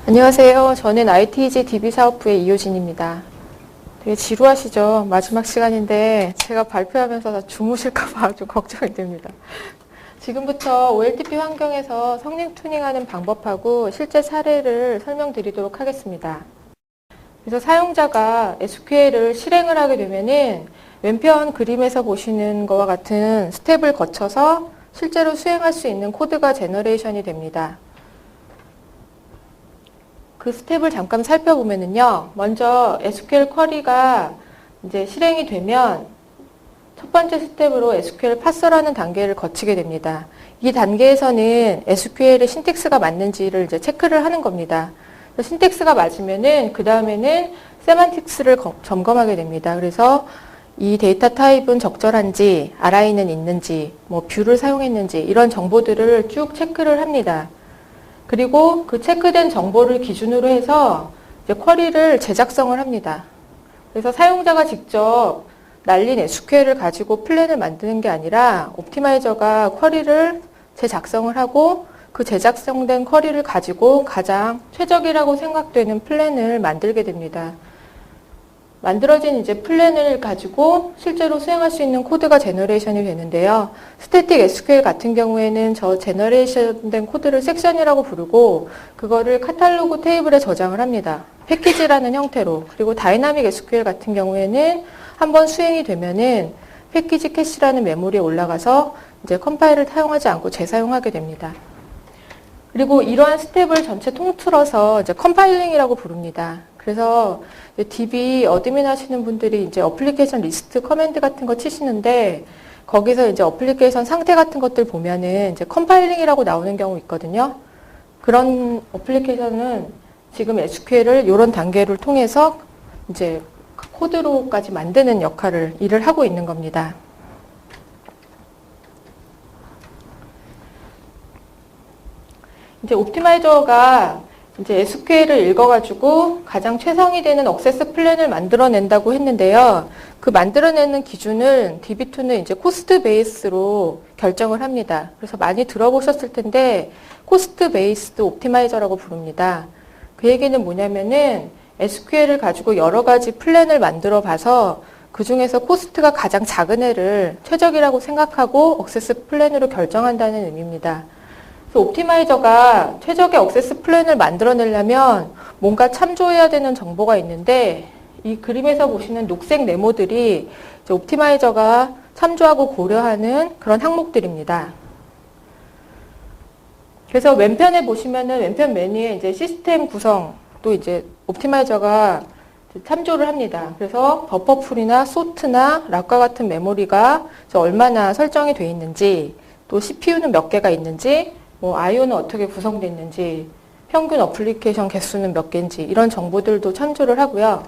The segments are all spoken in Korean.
안녕하세요. 저는 ITG DB 사업부의 이효진입니다. 되게 지루하시죠? 마지막 시간인데 제가 발표하면서 다 주무실까봐 좀 걱정이 됩니다. 지금부터 OLTP 환경에서 성능 튜닝하는 방법하고 실제 사례를 설명드리도록 하겠습니다. 그래서 사용자가 SQL을 실행을 하게 되면은 왼편 그림에서 보시는 것과 같은 스텝을 거쳐서 실제로 수행할 수 있는 코드가 제너레이션이 됩니다. 그 스텝을 잠깐 살펴보면은요, 먼저 SQL 쿼리가 이제 실행이 되면 첫 번째 스텝으로 SQL 파서라는 단계를 거치게 됩니다. 이 단계에서는 SQL의 신텍스가 맞는지를 이제 체크를 하는 겁니다. 신텍스가 맞으면은 그 다음에는 세만틱스를 점검하게 됩니다. 그래서 이 데이터 타입은 적절한지, RI는 있는지, 뭐 뷰를 사용했는지 이런 정보들을 쭉 체크를 합니다. 그리고 그 체크된 정보를 기준으로 해서 이제 쿼리를 제작성을 합니다. 그래서 사용자가 직접 날린 SQL을 가지고 플랜을 만드는 게 아니라 옵티마이저가 쿼리를 제작성을 하고 그 제작성된 쿼리를 가지고 가장 최적이라고 생각되는 플랜을 만들게 됩니다. 만들어진 이제 플랜을 가지고 실제로 수행할 수 있는 코드가 제너레이션이 되는데요. 스태틱 SQL 같은 경우에는 저 제너레이션 된 코드를 섹션이라고 부르고 그거를 카탈로그 테이블에 저장을 합니다. 패키지라는 형태로. 그리고 다이나믹 SQL 같은 경우에는 한번 수행이 되면은 패키지 캐시라는 메모리에 올라가서 이제 컴파일을 사용하지 않고 재사용하게 됩니다. 그리고 이러한 스텝을 전체 통틀어서 이제 컴파일링이라고 부릅니다. 그래서 DB 어드민 하시는 분들이 이제 어플리케이션 리스트 커맨드 같은 거 치시는데 거기서 이제 어플리케이션 상태 같은 것들 보면은 이제 컴파일링이라고 나오는 경우 있거든요. 그런 어플리케이션은 지금 SQL을 이런 단계를 통해서 이제 코드로까지 만드는 일을 하고 있는 겁니다. 이제 옵티마이저가 이제 SQL을 읽어가지고 가장 최상이 되는 액세스 플랜을 만들어낸다고 했는데요. 그 만들어내는 기준을 DB2는 이제 코스트 베이스로 결정을 합니다. 그래서 많이 들어보셨을 텐데 코스트 베이스드 옵티마이저라고 부릅니다. 그 얘기는 뭐냐면은 SQL을 가지고 여러 가지 플랜을 만들어 봐서 그 중에서 코스트가 가장 작은 애를 최적이라고 생각하고 액세스 플랜으로 결정한다는 의미입니다. 그래서 옵티마이저가 최적의 액세스 플랜을 만들어내려면 뭔가 참조해야 되는 정보가 있는데 이 그림에서 보시는 녹색 네모들이 이제 옵티마이저가 참조하고 고려하는 그런 항목들입니다. 그래서 왼편에 보시면은 왼편 메뉴에 이제 시스템 구성도 이제 옵티마이저가 참조를 합니다. 그래서 버퍼풀이나 소트나 락과 같은 메모리가 얼마나 설정이 되어 있는지, 또 CPU는 몇 개가 있는지, 뭐 IO는 어떻게 구성되어 있는지, 평균 어플리케이션 개수는 몇 개인지 이런 정보들도 참조를 하고요.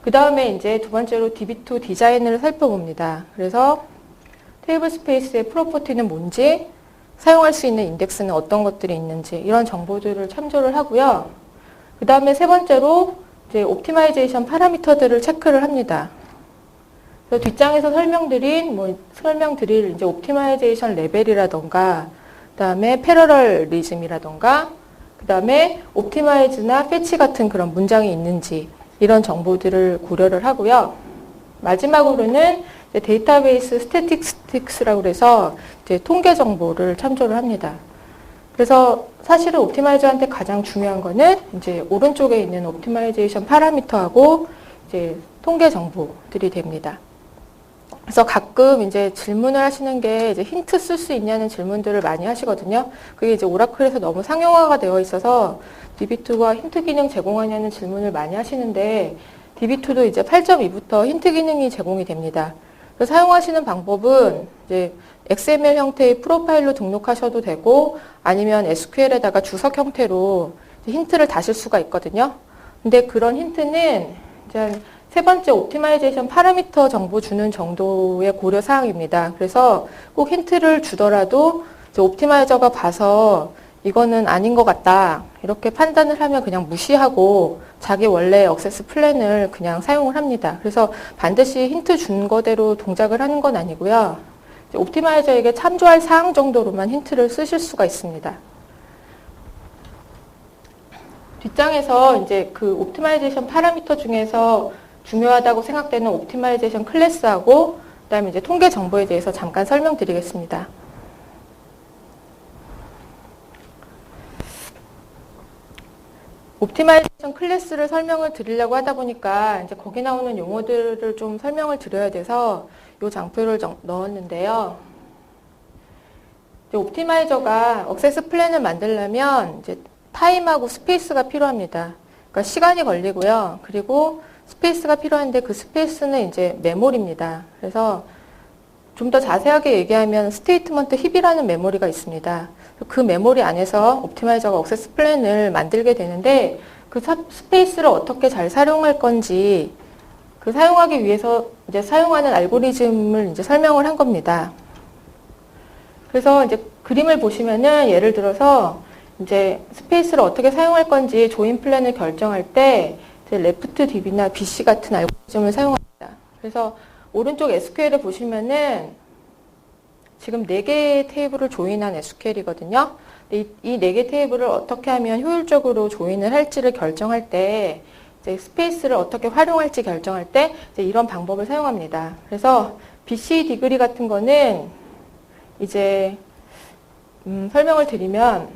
그 다음에 이제 두 번째로 DB2 디자인을 살펴봅니다. 그래서 테이블 스페이스의 프로퍼티는 뭔지, 사용할 수 있는 인덱스는 어떤 것들이 있는지 이런 정보들을 참조를 하고요. 그 다음에 세 번째로 이제 옵티마이제이션 파라미터들을 체크를 합니다. 그래서 뒷장에서 설명드릴 이제 옵티마이제이션 레벨이라던가, 그 다음에 패러럴리즘이라던가, 그 다음에 옵티마이즈나 패치 같은 그런 문장이 있는지 이런 정보들을 고려를 하고요. 마지막으로는 이제 데이터베이스 스태틱스라고 해서 이제 통계 정보를 참조를 합니다. 그래서 사실은 옵티마이저한테 가장 중요한 거는 이제 오른쪽에 있는 옵티마이제이션 파라미터하고 이제 통계 정보들이 됩니다. 그래서 가끔 이제 질문을 하시는 게 이제 힌트 쓸 수 있냐는 질문들을 많이 하시거든요. 그게 이제 오라클에서 너무 상용화가 되어 있어서 DB2가 힌트 기능 제공하냐는 질문을 많이 하시는데 DB2도 이제 8.2부터 힌트 기능이 제공이 됩니다. 그래서 사용하시는 방법은 이제 XML 형태의 프로파일로 등록하셔도 되고 아니면 SQL에다가 주석 형태로 힌트를 다실 수가 있거든요. 근데 그런 힌트는 이제 세 번째 옵티마이제이션 파라미터 정보 주는 정도의 고려 사항입니다. 그래서 꼭 힌트를 주더라도 이제 옵티마이저가 봐서 이거는 아닌 것 같다 이렇게 판단을 하면 그냥 무시하고 자기 원래 액세스 플랜을 그냥 사용을 합니다. 그래서 반드시 힌트 준 거대로 동작을 하는 건 아니고요. 옵티마이저에게 참조할 사항 정도로만 힌트를 쓰실 수가 있습니다. 뒷장에서 이제 그 옵티마이제이션 파라미터 중에서 중요하다고 생각되는 옵티마이제이션 클래스하고 그다음에 이제 통계 정보에 대해서 잠깐 설명드리겠습니다. 옵티마이제이션 클래스를 설명을 드리려고 하다 보니까 이제 거기 나오는 용어들을 좀 설명을 드려야 돼서 이 장표를 넣었는데요. 이제 옵티마이저가 액세스 플랜을 만들려면 이제 타임하고 스페이스가 필요합니다. 그러니까 시간이 걸리고요. 그리고 스페이스가 필요한데 그 스페이스는 이제 메모리입니다. 그래서 좀 더 자세하게 얘기하면 스테이트먼트 힙이라는 메모리가 있습니다. 그 메모리 안에서 옵티마이저가 액세스 플랜을 만들게 되는데 그 스페이스를 어떻게 잘 사용할 건지 그 사용하기 위해서 이제 사용하는 알고리즘을 이제 설명을 한 겁니다. 그래서 이제 그림을 보시면은 예를 들어서 이제 스페이스를 어떻게 사용할 건지 조인 플랜을 결정할 때 이제 레프트 DB나 BC 같은 알고리즘을 사용합니다. 그래서 오른쪽 SQL을 보시면은 지금 4개의 테이블을 조인한 SQL이거든요. 이 4개 테이블을 어떻게 하면 효율적으로 조인을 할지를 결정할 때 이제 스페이스를 어떻게 활용할지 결정할 때 이제 이런 방법을 사용합니다. 그래서 BC 디그리 같은 거는 이제 설명을 드리면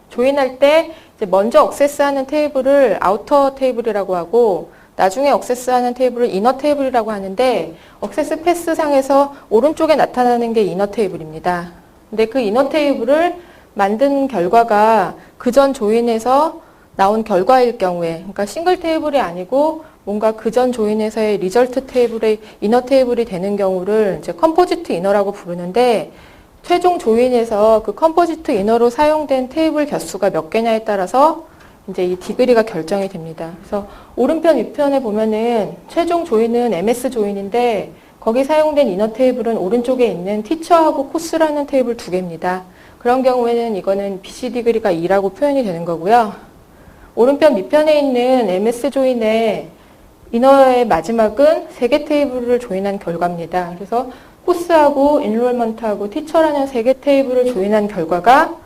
조인할 때 이제 먼저 액세스하는 테이블을 아우터 테이블이라고 하고 나중에 액세스하는 테이블을 이너 테이블이라고 하는데 액세스 패스 상에서 오른쪽에 나타나는 게 이너 테이블입니다. 근데 그 이너 테이블을 만든 결과가 그전 조인에서 나온 결과일 경우에 그러니까 싱글 테이블이 아니고 뭔가 그전 조인에서의 리절트 테이블의 이너 테이블이 되는 경우를 이제 컴포지트 이너라고 부르는데 최종 조인에서 그 컴포지트 이너로 사용된 테이블 개수가 몇 개냐에 따라서 이제 이 디그리가 결정이 됩니다. 그래서 오른편 위편에 보면은 최종 조인은 MS 조인인데 거기 사용된 이너 테이블은 오른쪽에 있는 티처하고 코스라는 테이블 2개입니다. 그런 경우에는 이거는 BC 디그리가 2라고 표현이 되는 거고요. 오른편 밑편에 있는 MS 조인의 이너의 마지막은 3개 테이블을 조인한 결과입니다. 그래서 코스하고 인롤먼트하고 티처라는 3개 테이블을 조인한 결과가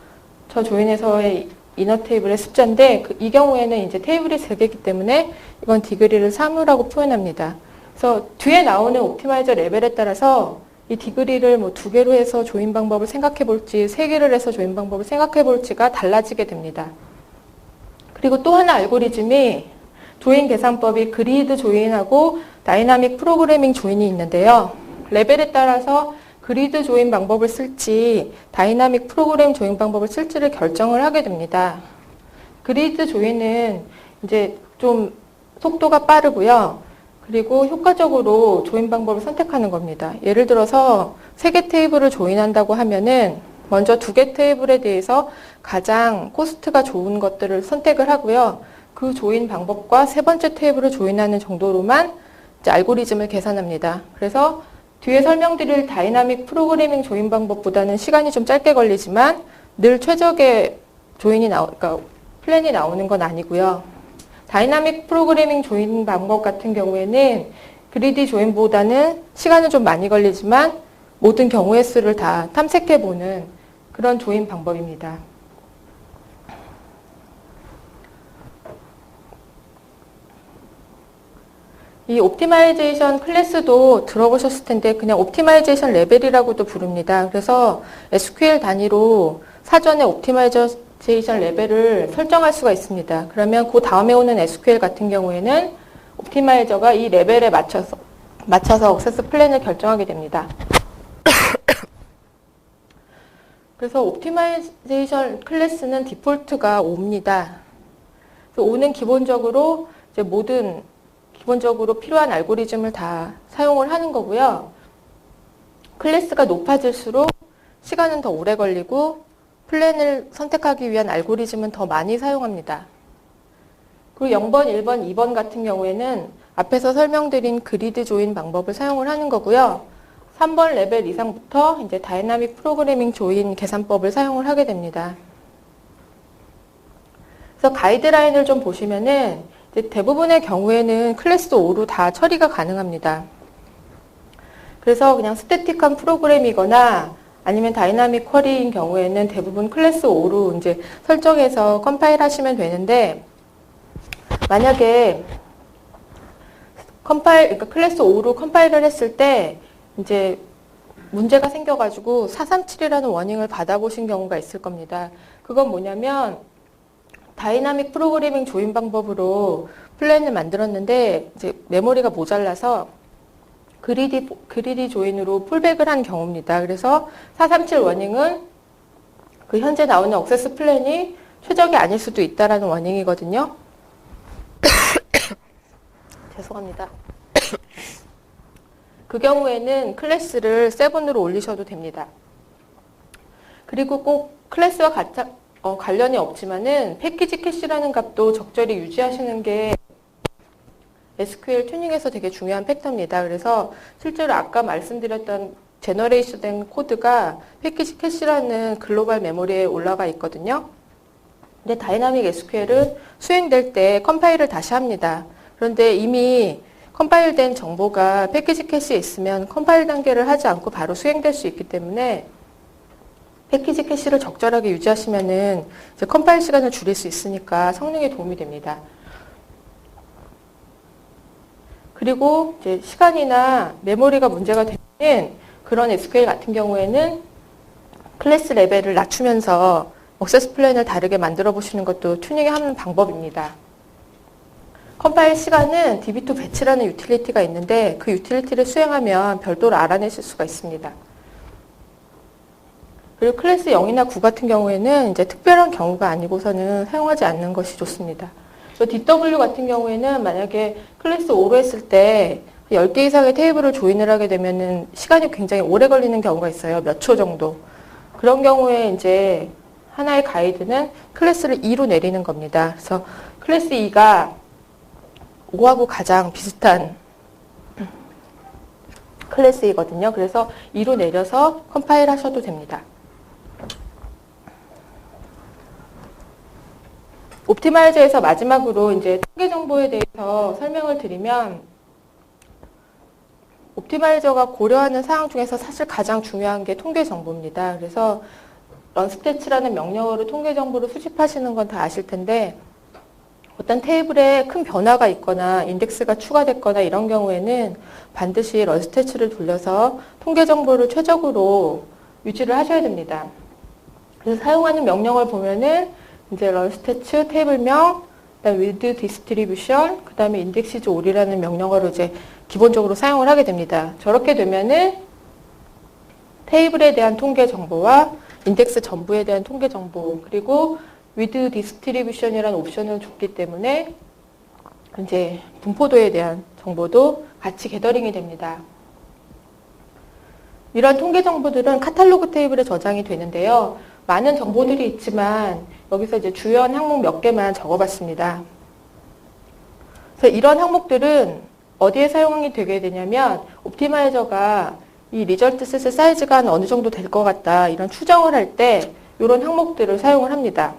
저 조인에서의 이너 테이블의 숫자인데 이 경우에는 이제 테이블이 3개이기 때문에 이건 디그리를 3이라고 표현합니다. 그래서 뒤에 나오는 옵티마이저 레벨에 따라서 이 디그리를 뭐 2개로 해서 조인 방법을 생각해 볼지 3개를 해서 조인 방법을 생각해 볼지가 달라지게 됩니다. 그리고 또 하나 알고리즘이 조인 계산법이 그리드 조인하고 다이나믹 프로그래밍 조인이 있는데요. 레벨에 따라서 그리드 조인 방법을 쓸지 다이나믹 프로그램 조인 방법을 쓸지를 결정을 하게 됩니다. 그리드 조인은 이제 좀 속도가 빠르고요. 그리고 효과적으로 조인 방법을 선택하는 겁니다. 예를 들어서 3개 테이블을 조인한다고 하면은 먼저 2개 테이블에 대해서 가장 코스트가 좋은 것들을 선택을 하고요. 그 조인 방법과 3번째 테이블을 조인하는 정도로만 이제 알고리즘을 계산합니다. 그래서 뒤에 설명드릴 다이나믹 프로그래밍 조인 방법보다는 시간이 좀 짧게 걸리지만 늘 최적의 그러니까 플랜이 나오는 건 아니고요. 다이나믹 프로그래밍 조인 방법 같은 경우에는 그리디 조인보다는 시간은 좀 많이 걸리지만 모든 경우의 수를 다 탐색해보는 그런 조인 방법입니다. 이 옵티마이제이션 클래스도 들어보셨을 텐데 그냥 옵티마이제이션 레벨이라고도 부릅니다. 그래서 SQL 단위로 사전에 옵티마이제이션 레벨을 설정할 수가 있습니다. 그러면 그 다음에 오는 SQL 같은 경우에는 옵티마이저가 이 레벨에 맞춰서 액세스 플랜을 결정하게 됩니다. 그래서 옵티마이제이션 클래스는 디폴트가 5입니다. 5는 기본적으로 이제 기본적으로 필요한 알고리즘을 다 사용을 하는 거고요. 클래스가 높아질수록 시간은 더 오래 걸리고 플랜을 선택하기 위한 알고리즘은 더 많이 사용합니다. 그리고 0번, 1번, 2번 같은 경우에는 앞에서 설명드린 그리드 조인 방법을 사용을 하는 거고요. 3번 레벨 이상부터 이제 다이나믹 프로그래밍 조인 계산법을 사용을 하게 됩니다. 그래서 가이드라인을 좀 보시면은 대부분의 경우에는 클래스 5로 다 처리가 가능합니다. 그래서 그냥 스태틱한 프로그램이거나 아니면 다이나믹 쿼리인 경우에는 대부분 클래스 5로 이제 설정해서 컴파일 하시면 되는데 만약에 그러니까 클래스 5로 컴파일을 했을 때 이제 문제가 생겨가지고 437이라는 워닝을 받아보신 경우가 있을 겁니다. 그건 뭐냐면 다이나믹 프로그래밍 조인 방법으로 플랜을 만들었는데 이제 메모리가 모자라서 그리디 조인으로 폴백을 한 경우입니다. 그래서 437 워닝은 그 현재 나오는 억세스 플랜이 최적이 아닐 수도 있다라는 워닝이거든요. 죄송합니다. 그 경우에는 클래스를 7으로 올리셔도 됩니다. 그리고 꼭 클래스와 관련이 없지만은 패키지 캐시라는 값도 적절히 유지하시는 게 SQL 튜닝에서 되게 중요한 팩터입니다. 그래서 실제로 아까 말씀드렸던 제너레이션 된 코드가 패키지 캐시라는 글로벌 메모리에 올라가 있거든요. 근데 다이나믹 SQL은 수행될 때 컴파일을 다시 합니다. 그런데 이미 컴파일된 정보가 패키지 캐시에 있으면 컴파일 단계를 하지 않고 바로 수행될 수 있기 때문에 패키지 캐시를 적절하게 유지하시면은 이제 컴파일 시간을 줄일 수 있으니까 성능에 도움이 됩니다. 그리고 이제 시간이나 메모리가 문제가 되는 그런 SQL 같은 경우에는 클래스 레벨을 낮추면서 억세스 플랜을 다르게 만들어 보시는 것도 튜닝하는 방법입니다. 컴파일 시간은 db2 배치라는 유틸리티가 있는데 그 유틸리티를 수행하면 별도로 알아내실 수가 있습니다. 그리고 클래스 0이나 9 같은 경우에는 이제 특별한 경우가 아니고서는 사용하지 않는 것이 좋습니다. DW 같은 경우에는 만약에 클래스 5로 했을 때 10개 이상의 테이블을 조인을 하게 되면은 시간이 굉장히 오래 걸리는 경우가 있어요. 몇 초 정도. 그런 경우에 이제 하나의 가이드는 클래스를 2로 내리는 겁니다. 그래서 클래스 2가 5하고 가장 비슷한 클래스이거든요. 그래서 2로 내려서 컴파일 하셔도 됩니다. 옵티마이저에서 마지막으로 이제 통계 정보에 대해서 설명을 드리면 옵티마이저가 고려하는 사항 중에서 사실 가장 중요한 게 통계 정보입니다. 그래서 런스태츠라는 명령어로 통계 정보를 수집하시는 건 다 아실 텐데 어떤 테이블에 큰 변화가 있거나 인덱스가 추가됐거나 이런 경우에는 반드시 런스태츠를 돌려서 통계 정보를 최적으로 유지를 하셔야 됩니다. 그래서 사용하는 명령을 보면은 이제 런스태츠 테이블명, 그다음 with distribution, 그다음에 indexes all이라는 명령어를 이제 기본적으로 사용을 하게 됩니다. 저렇게 되면은 테이블에 대한 통계 정보와 인덱스 전부에 대한 통계 정보, 그리고 with distribution이라는 옵션을 줬기 때문에 이제 분포도에 대한 정보도 같이 게더링이 됩니다. 이런 통계 정보들은 카탈로그 테이블에 저장이 되는데요. 많은 정보들이 있지만 여기서 이제 주요한 항목 몇 개만 적어봤습니다. 그래서 이런 항목들은 어디에 사용이 되게 되냐면 옵티마이저가 이 리절트 셋의 사이즈가 어느 정도 될 것 같다 이런 추정을 할 때 이런 항목들을 사용을 합니다.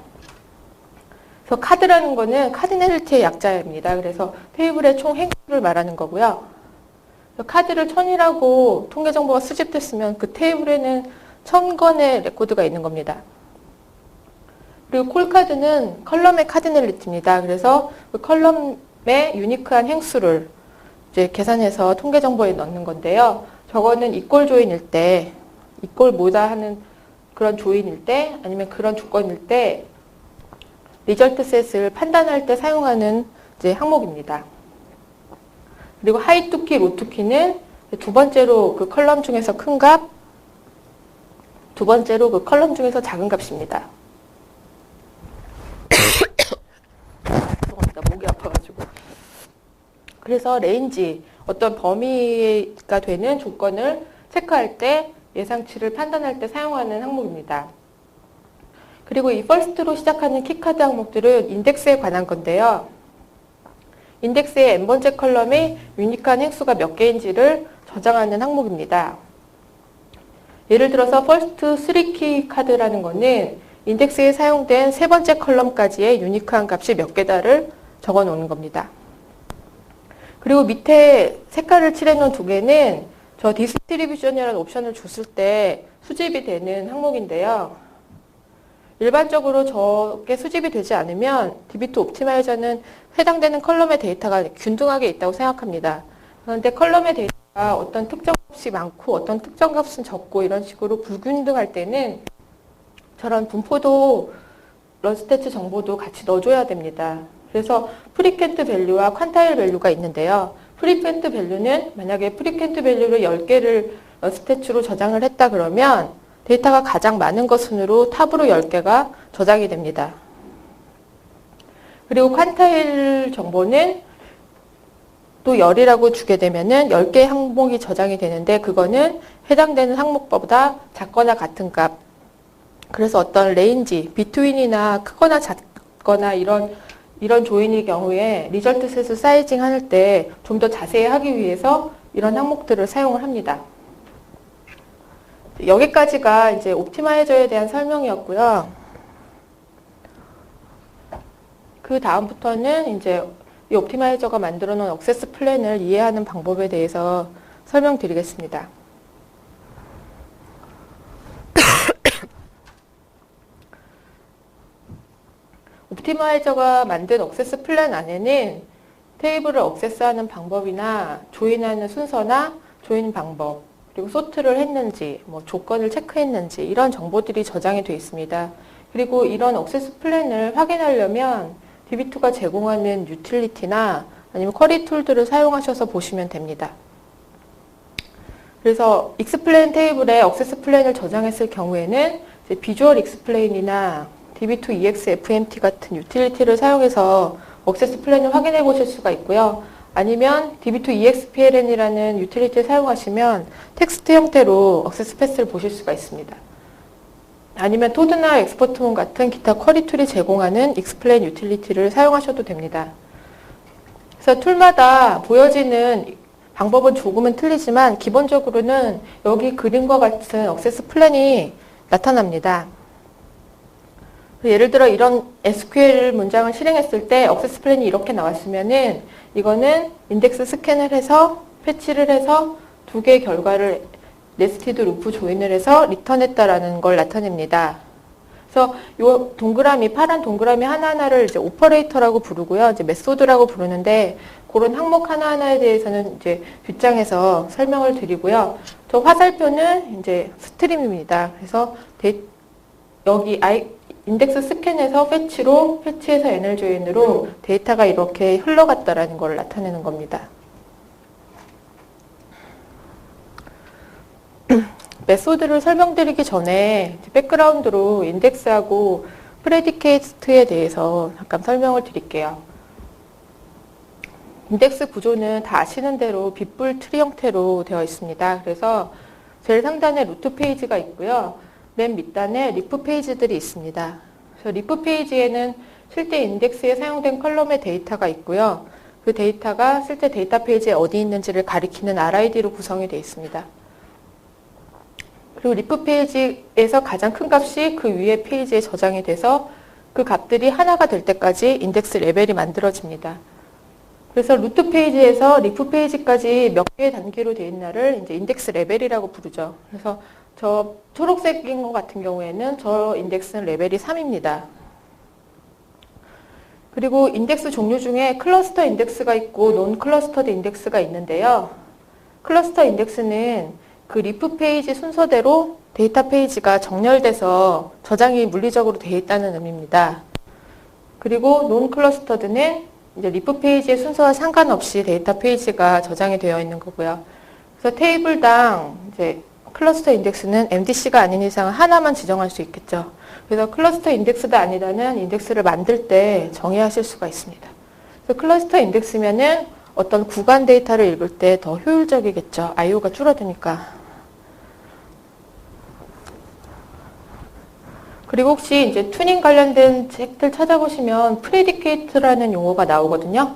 그래서 카드라는 거는 카디널리티의 약자입니다. 그래서 테이블의 총 행수를 말하는 거고요. 카드를 1000이라고 통계 정보가 수집됐으면 그 테이블에는 1000건의 레코드가 있는 겁니다. 그리고 콜카드는 컬럼의 카디널리티입니다. 그래서 그 컬럼의 유니크한 행수를 이제 계산해서 통계 정보에 넣는 건데요. 저거는 이꼴 조인일 때, 이꼴 뭐다 하는 그런 조인일 때, 아니면 그런 조건일 때 리절트 셋을 판단할 때 사용하는 이제 항목입니다. 그리고 하이 투키, 로 투키는 두 번째로 그 컬럼 중에서 큰 값, 두 번째로 그 컬럼 중에서 작은 값입니다. 죄송합니다. 목이 아파가지고. 그래서 레인지, 어떤 범위가 되는 조건을 체크할 때 예상치를 판단할 때 사용하는 항목입니다. 그리고 이 first로 시작하는 키카드 항목들은 인덱스에 관한 건데요. 인덱스의 n번째 컬럼에 유니크한 행수가 몇 개인지를 저장하는 항목입니다. 예를 들어서 first 3key 카드라는 거는 인덱스에 사용된 세 번째 컬럼까지의 유니크한 값이 몇 개다를 적어 놓는 겁니다. 그리고 밑에 색깔을 칠해놓은 두 개는 저 디스트리뷰션이라는 옵션을 줬을 때 수집이 되는 항목인데요. 일반적으로 저게 수집이 되지 않으면 DB2 옵티마이저는 해당되는 컬럼의 데이터가 균등하게 있다고 생각합니다. 그런데 컬럼의 데이터가 어떤 특정 값이 많고 어떤 특정 값은 적고 이런 식으로 불균등할 때는 저런 분포도 런스태츠 정보도 같이 넣어줘야 됩니다. 그래서 프리퀀트 밸류와 퀀타일 밸류가 있는데요. 프리퀀트 밸류는 만약에 프리퀀트 밸류를 10개를 런스태츠로 저장을 했다 그러면 데이터가 가장 많은 것 순으로 탑으로 10개가 저장이 됩니다. 그리고 퀀타일 정보는 또 열이라고 주게 되면은 10개의 항목이 저장이 되는데 그거는 해당되는 항목보다 작거나 같은 값. 그래서 어떤 레인지, 비트윈이나 크거나 작거나 이런 조인의 경우에 리절트 셋을 사이징 할 때 좀 더 자세히 하기 위해서 이런 항목들을 사용을 합니다. 여기까지가 이제 옵티마이저에 대한 설명이었고요. 그 다음부터는 이제 이 옵티마이저가 만들어 놓은 액세스 플랜을 이해하는 방법에 대해서 설명드리겠습니다. 옵티마이저가 만든 액세스 플랜 안에는 테이블을 액세스하는 방법이나 조인하는 순서나 조인 방법, 그리고 소트를 했는지, 뭐 조건을 체크했는지 이런 정보들이 저장이 되어 있습니다. 그리고 이런 액세스 플랜을 확인하려면 DB2가 제공하는 유틸리티나 아니면 쿼리 툴들을 사용하셔서 보시면 됩니다. 그래서 익스플레인 테이블에 액세스 플랜을 저장했을 경우에는 비주얼 익스플레인이나 DB2 EXFMT 같은 유틸리티를 사용해서 액세스 플랜을 확인해 보실 수가 있고요. 아니면 DB2 EXPLN이라는 유틸리티를 사용하시면 텍스트 형태로 액세스 패스를 보실 수가 있습니다. 아니면 토드나 엑스포트문 같은 기타 쿼리 툴이 제공하는 익스플레인 유틸리티를 사용하셔도 됩니다. 그래서 툴마다 보여지는 방법은 조금은 틀리지만 기본적으로는 여기 그림과 같은 액세스 플랜이 나타납니다. 예를 들어 이런 SQL 문장을 실행했을 때 액세스 플랜이 이렇게 나왔으면은 이거는 인덱스 스캔을 해서 패치를 해서 두 개의 결과를 네스티드 루프 조인을 해서 리턴했다라는 걸 나타냅니다. 그래서 이 동그라미, 파란 동그라미 하나하나를 이제 오퍼레이터라고 부르고요. 이제 메소드라고 부르는데 그런 항목 하나하나에 대해서는 이제 뒷장에서 설명을 드리고요. 저 화살표는 이제 스트림입니다. 그래서 여기 인덱스 스캔에서 패치에서 NL 조인으로 데이터가 이렇게 흘러갔다라는 걸 나타내는 겁니다. 메소드를 설명드리기 전에 백그라운드로 인덱스하고 프레디케이트에 대해서 잠깐 설명을 드릴게요. 인덱스 구조는 다 아시는 대로 빗불 트리 형태로 되어 있습니다. 그래서 제일 상단에 루트 페이지가 있고요. 맨 밑단에 리프 페이지들이 있습니다. 그래서 리프 페이지에는 실제 인덱스에 사용된 컬럼의 데이터가 있고요. 그 데이터가 실제 데이터 페이지에 어디 있는지를 가리키는 RID로 구성이 되어 있습니다. 그리고 리프 페이지에서 가장 큰 값이 그 위에 페이지에 저장이 돼서 그 값들이 하나가 될 때까지 인덱스 레벨이 만들어집니다. 그래서 루트 페이지에서 리프 페이지까지 몇 개의 단계로 되어 있나를 이제 인덱스 레벨이라고 부르죠. 그래서 저 초록색인 것 같은 경우에는 저 인덱스는 레벨이 3입니다. 그리고 인덱스 종류 중에 클러스터 인덱스가 있고 논 클러스터드 인덱스가 있는데요. 클러스터 인덱스는 그 리프 페이지 순서대로 데이터 페이지가 정렬돼서 저장이 물리적으로 되어 있다는 의미입니다. 그리고 논 클러스터드는 이제 리프 페이지의 순서와 상관없이 데이터 페이지가 저장이 되어 있는 거고요. 그래서 테이블당 이제 클러스터 인덱스는 MDC가 아닌 이상 하나만 지정할 수 있겠죠. 그래서 클러스터 인덱스가 아니라는 인덱스를 만들 때 정의하실 수가 있습니다. 그래서 클러스터 인덱스면은 어떤 구간 데이터를 읽을 때 더 효율적이겠죠. IO가 줄어드니까. 그리고 혹시 이제 튜닝 관련된 책들 찾아보시면 프레디케이트라는 용어가 나오거든요.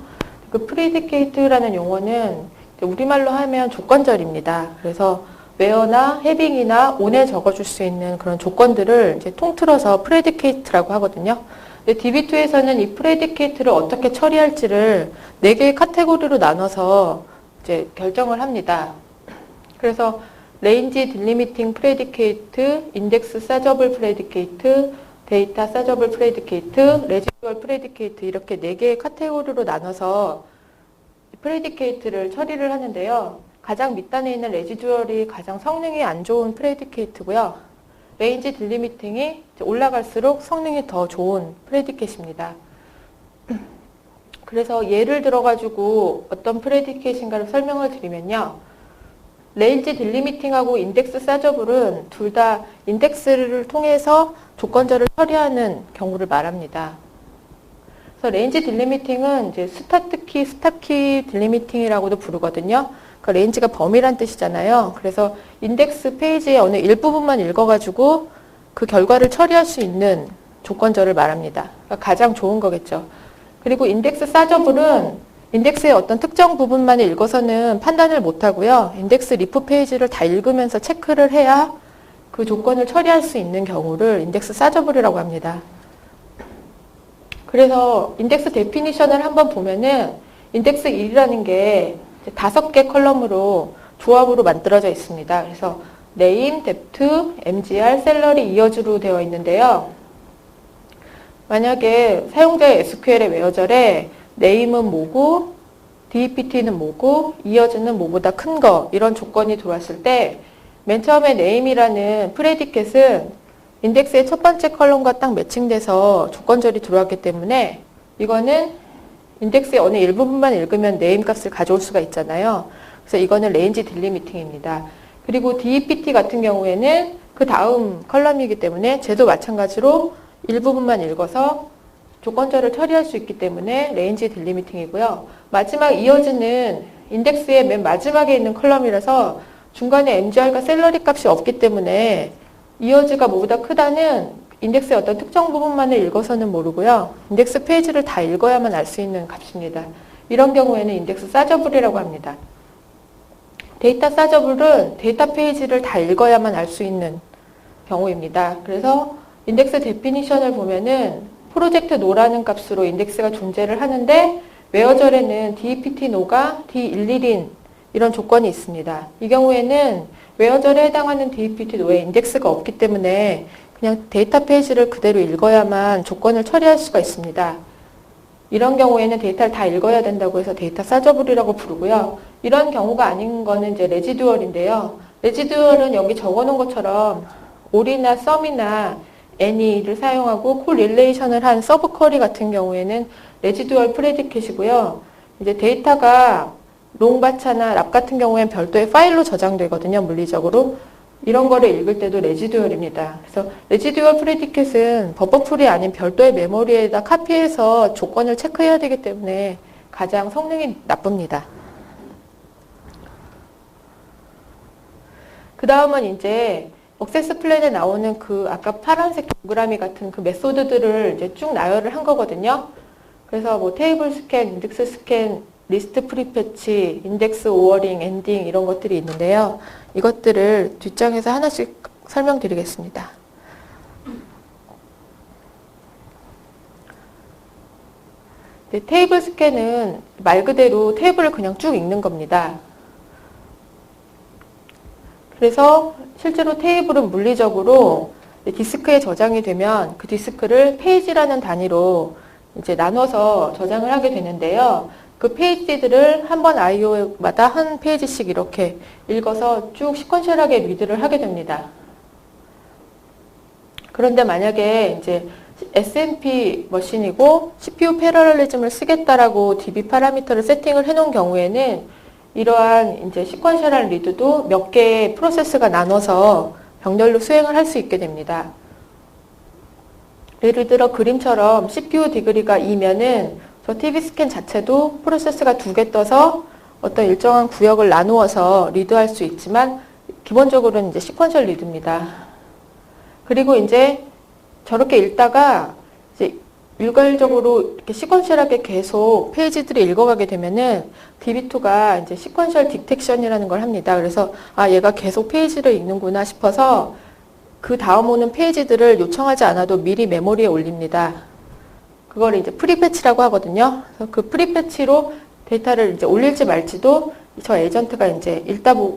그 프레디케이트라는 용어는 우리말로 하면 조건절입니다. 그래서 where나 having이나 on에 적어줄 수 있는 그런 조건들을 이제 통틀어서 프레디케이트라고 하거든요. 근데 DB2에서는 이 프레디케이트를 어떻게 처리할지를 4개의 카테고리로 나눠서 이제 결정을 합니다. 그래서 레인지 딜리미팅 프레디케이트, 인덱스 사저블 프레디케이트, 데이터 사저블 프레디케이트, 레지듀얼 프레디케이트 이렇게 4개의 카테고리로 나눠서 프레디케이트를 처리를 하는데요. 가장 밑단에 있는 레지듀얼이 가장 성능이 안 좋은 프레디케이트고요. 레인지 딜리미팅이 올라갈수록 성능이 더 좋은 프레디케이트입니다. 그래서 예를 들어가지고 어떤 프레디케이트인가를 설명을 드리면요. 레인지 딜리미팅하고 인덱스 사저블은 둘 다 인덱스를 통해서 조건절을 처리하는 경우를 말합니다. 그래서 레인지 딜리미팅은 이제 스타트키, 스탑키 딜리미팅이라고도 부르거든요. 그 레인지가 범위란 뜻이잖아요. 그래서 인덱스 페이지의 어느 일부분만 읽어가지고 그 결과를 처리할 수 있는 조건절을 말합니다. 그러니까 가장 좋은 거겠죠. 그리고 인덱스 사저블은 인덱스의 어떤 특정 부분만 읽어서는 판단을 못하고요. 인덱스 리프 페이지를 다 읽으면서 체크를 해야 그 조건을 처리할 수 있는 경우를 인덱스 사저블이라고 합니다. 그래서 인덱스 데피니션을 한번 보면은 인덱스 1이라는 게 5개 컬럼으로 조합으로 만들어져 있습니다. 그래서 name, depth, mgr, salary, years로 되어 있는데요. 만약에 사용자의 SQL의 외어절에 name은 뭐고 DEPT는 뭐고 years는 뭐보다 큰 거 이런 조건이 들어왔을 때 맨 처음에 name이라는 프레디켓은 인덱스의 첫 번째 컬럼과 딱 매칭돼서 조건절이 들어왔기 때문에 이거는 인덱스의 어느 일부분만 읽으면 name 값을 가져올 수가 있잖아요. 그래서 이거는 레인지 딜리미팅입니다. 그리고 DEPT 같은 경우에는 그 다음 컬럼이기 때문에 쟤도 마찬가지로 일부분만 읽어서 조건절을 처리할 수 있기 때문에 레인지 딜리미팅이고요. 마지막 years는 인덱스의 맨 마지막에 있는 컬럼이라서 중간에 MGR과 셀러리 값이 없기 때문에 years가 뭐보다 크다는 인덱스의 어떤 특정 부분만을 읽어서는 모르고요. 인덱스 페이지를 다 읽어야만 알 수 있는 값입니다. 이런 경우에는 인덱스 사저블이라고 합니다. 데이터 사저블은 데이터 페이지를 다 읽어야만 알 수 있는 경우입니다. 그래서 인덱스 데피니션을 보면은 프로젝트 노라는 값으로 인덱스가 존재를 하는데 외어절에는 DEPT no가 D11인 이런 조건이 있습니다. 이 경우에는 외어절에 해당하는 DEPT no에 인덱스가 없기 때문에 그냥 데이터 페이지를 그대로 읽어야만 조건을 처리할 수가 있습니다. 이런 경우에는 데이터를 다 읽어야 된다고 해서 데이터 사저블이라고 부르고요. 이런 경우가 아닌 거는 이제 레지듀얼인데요. 레지듀얼은 여기 적어놓은 것처럼 올이나 썸이나 any를 사용하고 콜릴레이션을 한 서브 쿼리 같은 경우에는 레지듀얼 프레디켓이고요. 이제 데이터가 롱바차나 랍 같은 경우에는 별도의 파일로 저장되거든요. 물리적으로. 이런 거를 읽을 때도 레지듀얼입니다. 그래서 레지듀얼 프레디켓은 버퍼풀이 아닌 별도의 메모리에다 카피해서 조건을 체크해야 되기 때문에 가장 성능이 나쁩니다. 그 다음은 이제 억세스 플랜에 나오는 그 아까 파란색 동그라미 같은 그 메소드들을 이제 쭉 나열을 한 거거든요. 그래서 뭐 테이블 스캔, 인덱스 스캔, 리스트 프리패치, 인덱스 오어링, 엔딩 이런 것들이 있는데요. 이것들을 뒷장에서 하나씩 설명드리겠습니다. 네, 테이블 스캔은 말 그대로 테이블을 그냥 쭉 읽는 겁니다. 그래서 실제로 테이블은 물리적으로 디스크에 저장이 되면 그 디스크를 페이지라는 단위로 이제 나눠서 저장을 하게 되는데요. 그 페이지들을 한 번 IO마다 한 페이지씩 이렇게 읽어서 쭉 시퀀셜하게 리드를 하게 됩니다. 그런데 만약에 이제 SMP 머신이고 CPU 패러렐리즘을 쓰겠다라고 DB 파라미터를 세팅을 해놓은 경우에는 이러한 이제 시퀀셜한 리드도 몇 개의 프로세스가 나눠서 병렬로 수행을 할 수 있게 됩니다. 예를 들어 그림처럼 CPU 디그리가 2면은 저 TV 스캔 자체도 프로세스가 2개 떠서 어떤 일정한 구역을 나누어서 리드할 수 있지만 기본적으로는 이제 시퀀셜 리드입니다. 그리고 이제 저렇게 읽다가 이제 일괄적으로 이렇게 시퀀셜하게 계속 페이지들을 읽어가게 되면은 DB2가 이제 시퀀셜 디텍션이라는 걸 합니다. 그래서 아 얘가 계속 페이지를 읽는구나 싶어서 그 다음 오는 페이지들을 요청하지 않아도 미리 메모리에 올립니다. 그걸 이제 프리패치라고 하거든요. 그래서 그 프리패치로 데이터를 이제 올릴지 말지도 저 에이전트가 이제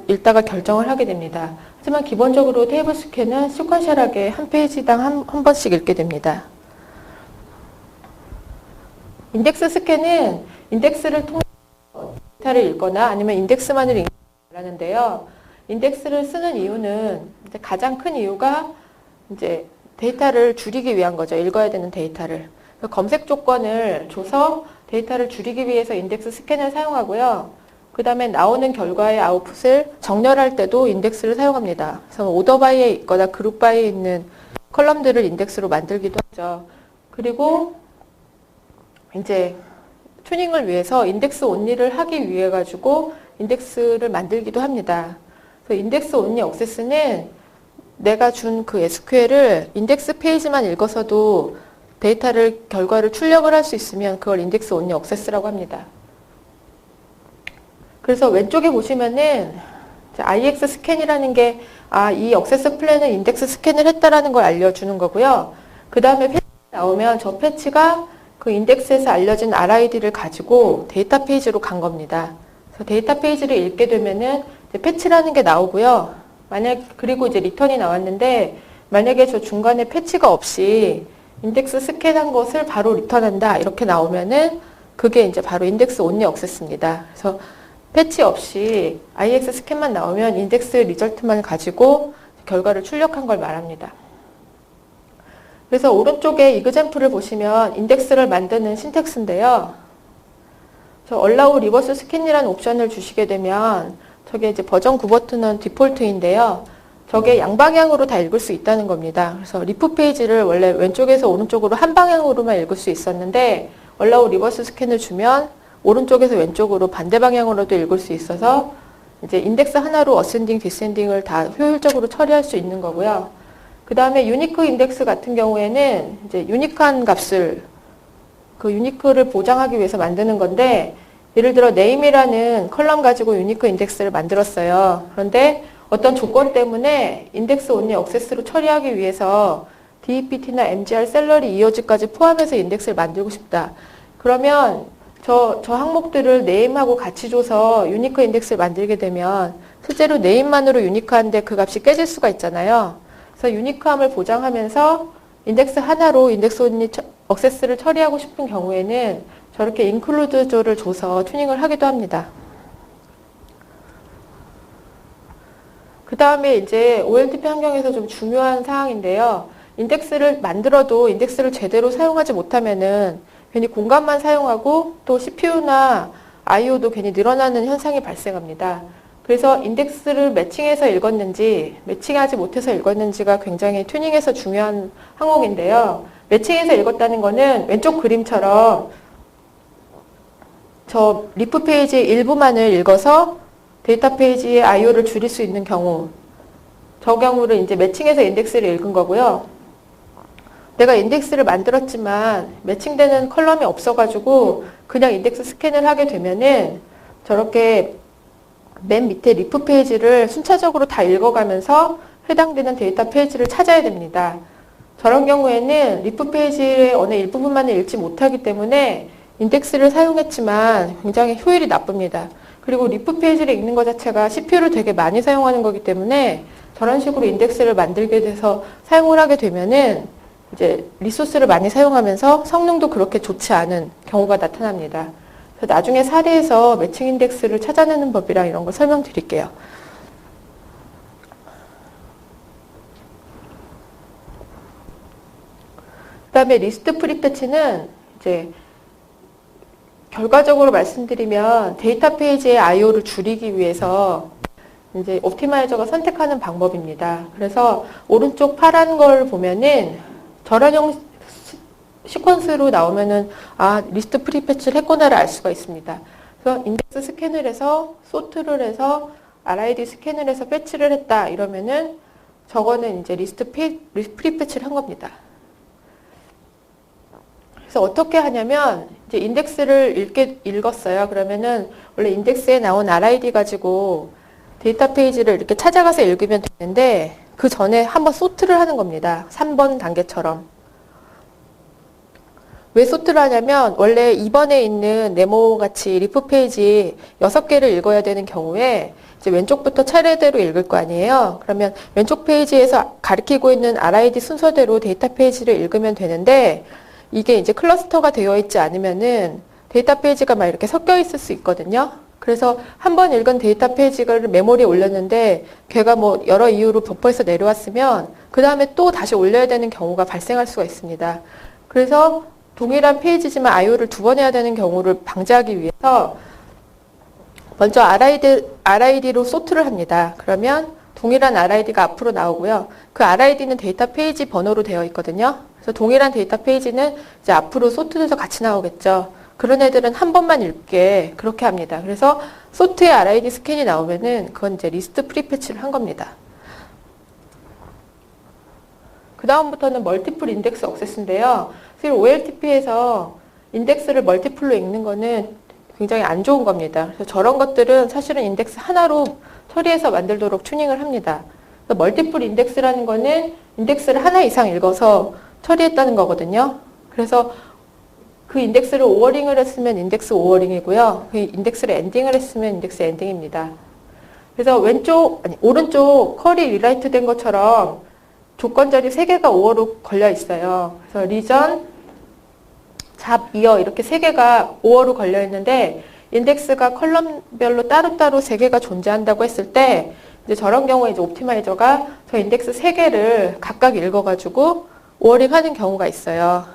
읽다가 결정을 하게 됩니다. 하지만 기본적으로 테이블 스캔은 시퀀셜하게 한 페이지당 한 번씩 읽게 됩니다. 인덱스 스캔은 인덱스를 통해 데이터를 읽거나 아니면 인덱스만을 읽는 걸 말하는데요. 인덱스를 쓰는 이유는 가장 큰 이유가 이제 데이터를 줄이기 위한 거죠. 읽어야 되는 데이터를. 검색 조건을 줘서 데이터를 줄이기 위해서 인덱스 스캔을 사용하고요. 그 다음에 나오는 결과의 아웃풋을 정렬할 때도 인덱스를 사용합니다. 그래서 오더바이에 있거나 그룹바이에 있는 컬럼들을 인덱스로 만들기도 하죠. 그리고 이제 튜닝을 위해서 인덱스 온리를 하기 위해 가지고 인덱스를 만들기도 합니다. 그래서 인덱스 온리 액세스는 내가 준 그 SQL을 인덱스 페이지만 읽어서도 결과를 출력을 할 수 있으면 그걸 인덱스 온리 액세스라고 합니다. 그래서 왼쪽에 보시면은 IX 스캔이라는 게 이 액세스 플랜은 인덱스 스캔을 했다라는 걸 알려주는 거고요. 그 다음에 패치가 나오면 저 패치가 그 인덱스에서 알려진 RID를 가지고 데이터 페이지로 간 겁니다. 그래서 데이터 페이지를 읽게 되면은 패치라는 게 나오고요. 그리고 이제 리턴이 나왔는데 만약에 저 중간에 패치가 없이 인덱스 스캔한 것을 바로 리턴한다 이렇게 나오면은 그게 이제 바로 인덱스 온리 액세스입니다. 그래서 패치 없이 IX 스캔만 나오면 인덱스 리절트만 가지고 결과를 출력한 걸 말합니다. 그래서 오른쪽에 이그젬플을 보시면 인덱스를 만드는 신텍스인데요. 저 allow reverse scan이라는 옵션을 주시게 되면 저게 이제 버전 9 버튼은 디폴트인데요. 저게 양방향으로 다 읽을 수 있다는 겁니다. 그래서 리프 페이지를 원래 왼쪽에서 오른쪽으로 한 방향으로만 읽을 수 있었는데 allow reverse scan을 주면 오른쪽에서 왼쪽으로 반대 방향으로도 읽을 수 있어서 이제 인덱스 하나로 어센딩, 디센딩을 다 효율적으로 처리할 수 있는 거고요. 그 다음에 유니크 인덱스 같은 경우에는 이제 유니크한 값을 그 유니크를 보장하기 위해서 만드는 건데 예를 들어 name이라는 컬럼 가지고 유니크 인덱스를 만들었어요. 그런데 어떤 조건 때문에 인덱스 온리 액세스로 처리하기 위해서 DEPT나 MGR 셀러리 이어즈까지 포함해서 인덱스를 만들고 싶다. 그러면 저 항목들을 name하고 같이 줘서 유니크 인덱스를 만들게 되면 실제로 name만으로 유니크한데 그 값이 깨질 수가 있잖아요. 그래서 유니크함을 보장하면서 인덱스 하나로 인덱스 온리 액세스를 처리하고 싶은 경우에는 저렇게 include 조를 줘서 튜닝을 하기도 합니다. 그 다음에 이제 OLTP 환경에서 좀 중요한 사항인데요. 인덱스를 만들어도 인덱스를 제대로 사용하지 못하면은 괜히 공간만 사용하고 또 CPU나 IO도 괜히 늘어나는 현상이 발생합니다. 그래서 인덱스를 매칭해서 읽었는지 매칭하지 못해서 읽었는지가 굉장히 튜닝에서 중요한 항목인데요. 매칭해서 읽었다는 거는 왼쪽 그림처럼 저 리프 페이지의 일부만을 읽어서 데이터 페이지의 IO를 줄일 수 있는 경우 저 경우를 이제 매칭해서 인덱스를 읽은 거고요. 내가 인덱스를 만들었지만 매칭되는 컬럼이 없어가지고 그냥 인덱스 스캔을 하게 되면은 저렇게 맨 밑에 리프 페이지를 순차적으로 다 읽어가면서 해당되는 데이터 페이지를 찾아야 됩니다. 저런 경우에는 리프 페이지의 어느 일부분만을 읽지 못하기 때문에 인덱스를 사용했지만 굉장히 효율이 나쁩니다. 그리고 리프 페이지를 읽는 것 자체가 CPU를 되게 많이 사용하는 거기 때문에 저런 식으로 인덱스를 만들게 돼서 사용을 하게 되면은 이제 리소스를 많이 사용하면서 성능도 그렇게 좋지 않은 경우가 나타납니다. 그래서 나중에 사례에서 매칭 인덱스를 찾아내는 법이랑 이런 거 설명드릴게요. 그 다음에 리스트 프리패치는 이제 결과적으로 말씀드리면 데이터 페이지의 IO를 줄이기 위해서 이제 옵티마이저가 선택하는 방법입니다. 그래서 오른쪽 파란 걸 보면은 저런 시퀀스로 나오면은 리스트 프리패치를 했구나를 알 수가 있습니다. 그래서 인덱스 스캔을 해서 소트를 해서 RID 스캔을 해서 패치를 했다 이러면은 저거는 이제 리스트 프리패치를 한 겁니다. 그래서 어떻게 하냐면 이제 인덱스를 읽었어요. 그러면은 원래 인덱스에 나온 RID 가지고 데이터 페이지를 이렇게 찾아가서 읽으면 되는데 그 전에 한번 소트를 하는 겁니다. 3번 단계처럼. 왜 소트를 하냐면 원래 2번에 있는 네모 같이 리프 페이지 6개를 읽어야 되는 경우에 이제 왼쪽부터 차례대로 읽을 거 아니에요. 그러면 왼쪽 페이지에서 가리키고 있는 RID 순서대로 데이터 페이지를 읽으면 되는데 이게 이제 클러스터가 되어 있지 않으면은 데이터 페이지가 막 이렇게 섞여 있을 수 있거든요. 그래서 한 번 읽은 데이터 페이지를 메모리에 올렸는데 걔가 뭐 여러 이유로 버퍼에서 내려왔으면 그 다음에 또 다시 올려야 되는 경우가 발생할 수가 있습니다. 그래서 동일한 페이지지만 IO를 2번 해야 되는 경우를 방지하기 위해서 먼저 RID로 소트를 합니다. 그러면 동일한 RID가 앞으로 나오고요. 그 RID는 데이터 페이지 번호로 되어 있거든요. 그래서 동일한 데이터 페이지는 이제 앞으로 소트돼서 같이 나오겠죠. 그런 애들은 한 번만 읽게 그렇게 합니다. 그래서 소트의 RID 스캔이 나오면은 그건 이제 리스트 프리패치를 한 겁니다. 그 다음부터는 멀티플 인덱스 억세스인데요. 사실 OLTP에서 인덱스를 멀티플로 읽는 거는 굉장히 안 좋은 겁니다. 그래서 저런 것들은 사실은 인덱스 하나로 처리해서 만들도록 튜닝을 합니다. 그래서 멀티플 인덱스라는 거는 인덱스를 하나 이상 읽어서 처리했다는 거거든요. 그래서 그 인덱스를 오어링을 했으면 인덱스 오어링이고요. 그 인덱스를 엔딩을 했으면 인덱스 엔딩입니다. 그래서 오른쪽 쿼리 리라이트 된 것처럼 조건 자리 3개가 오어로 걸려 있어요. 그래서 리전, 잡, 이어 이렇게 3개가 오어로 걸려 있는데 인덱스가 컬럼별로 따로따로 3개가 존재한다고 했을 때 이제 저런 경우에 이제 옵티마이저가 저 인덱스 3개를 각각 읽어가지고 오어링 하는 경우가 있어요.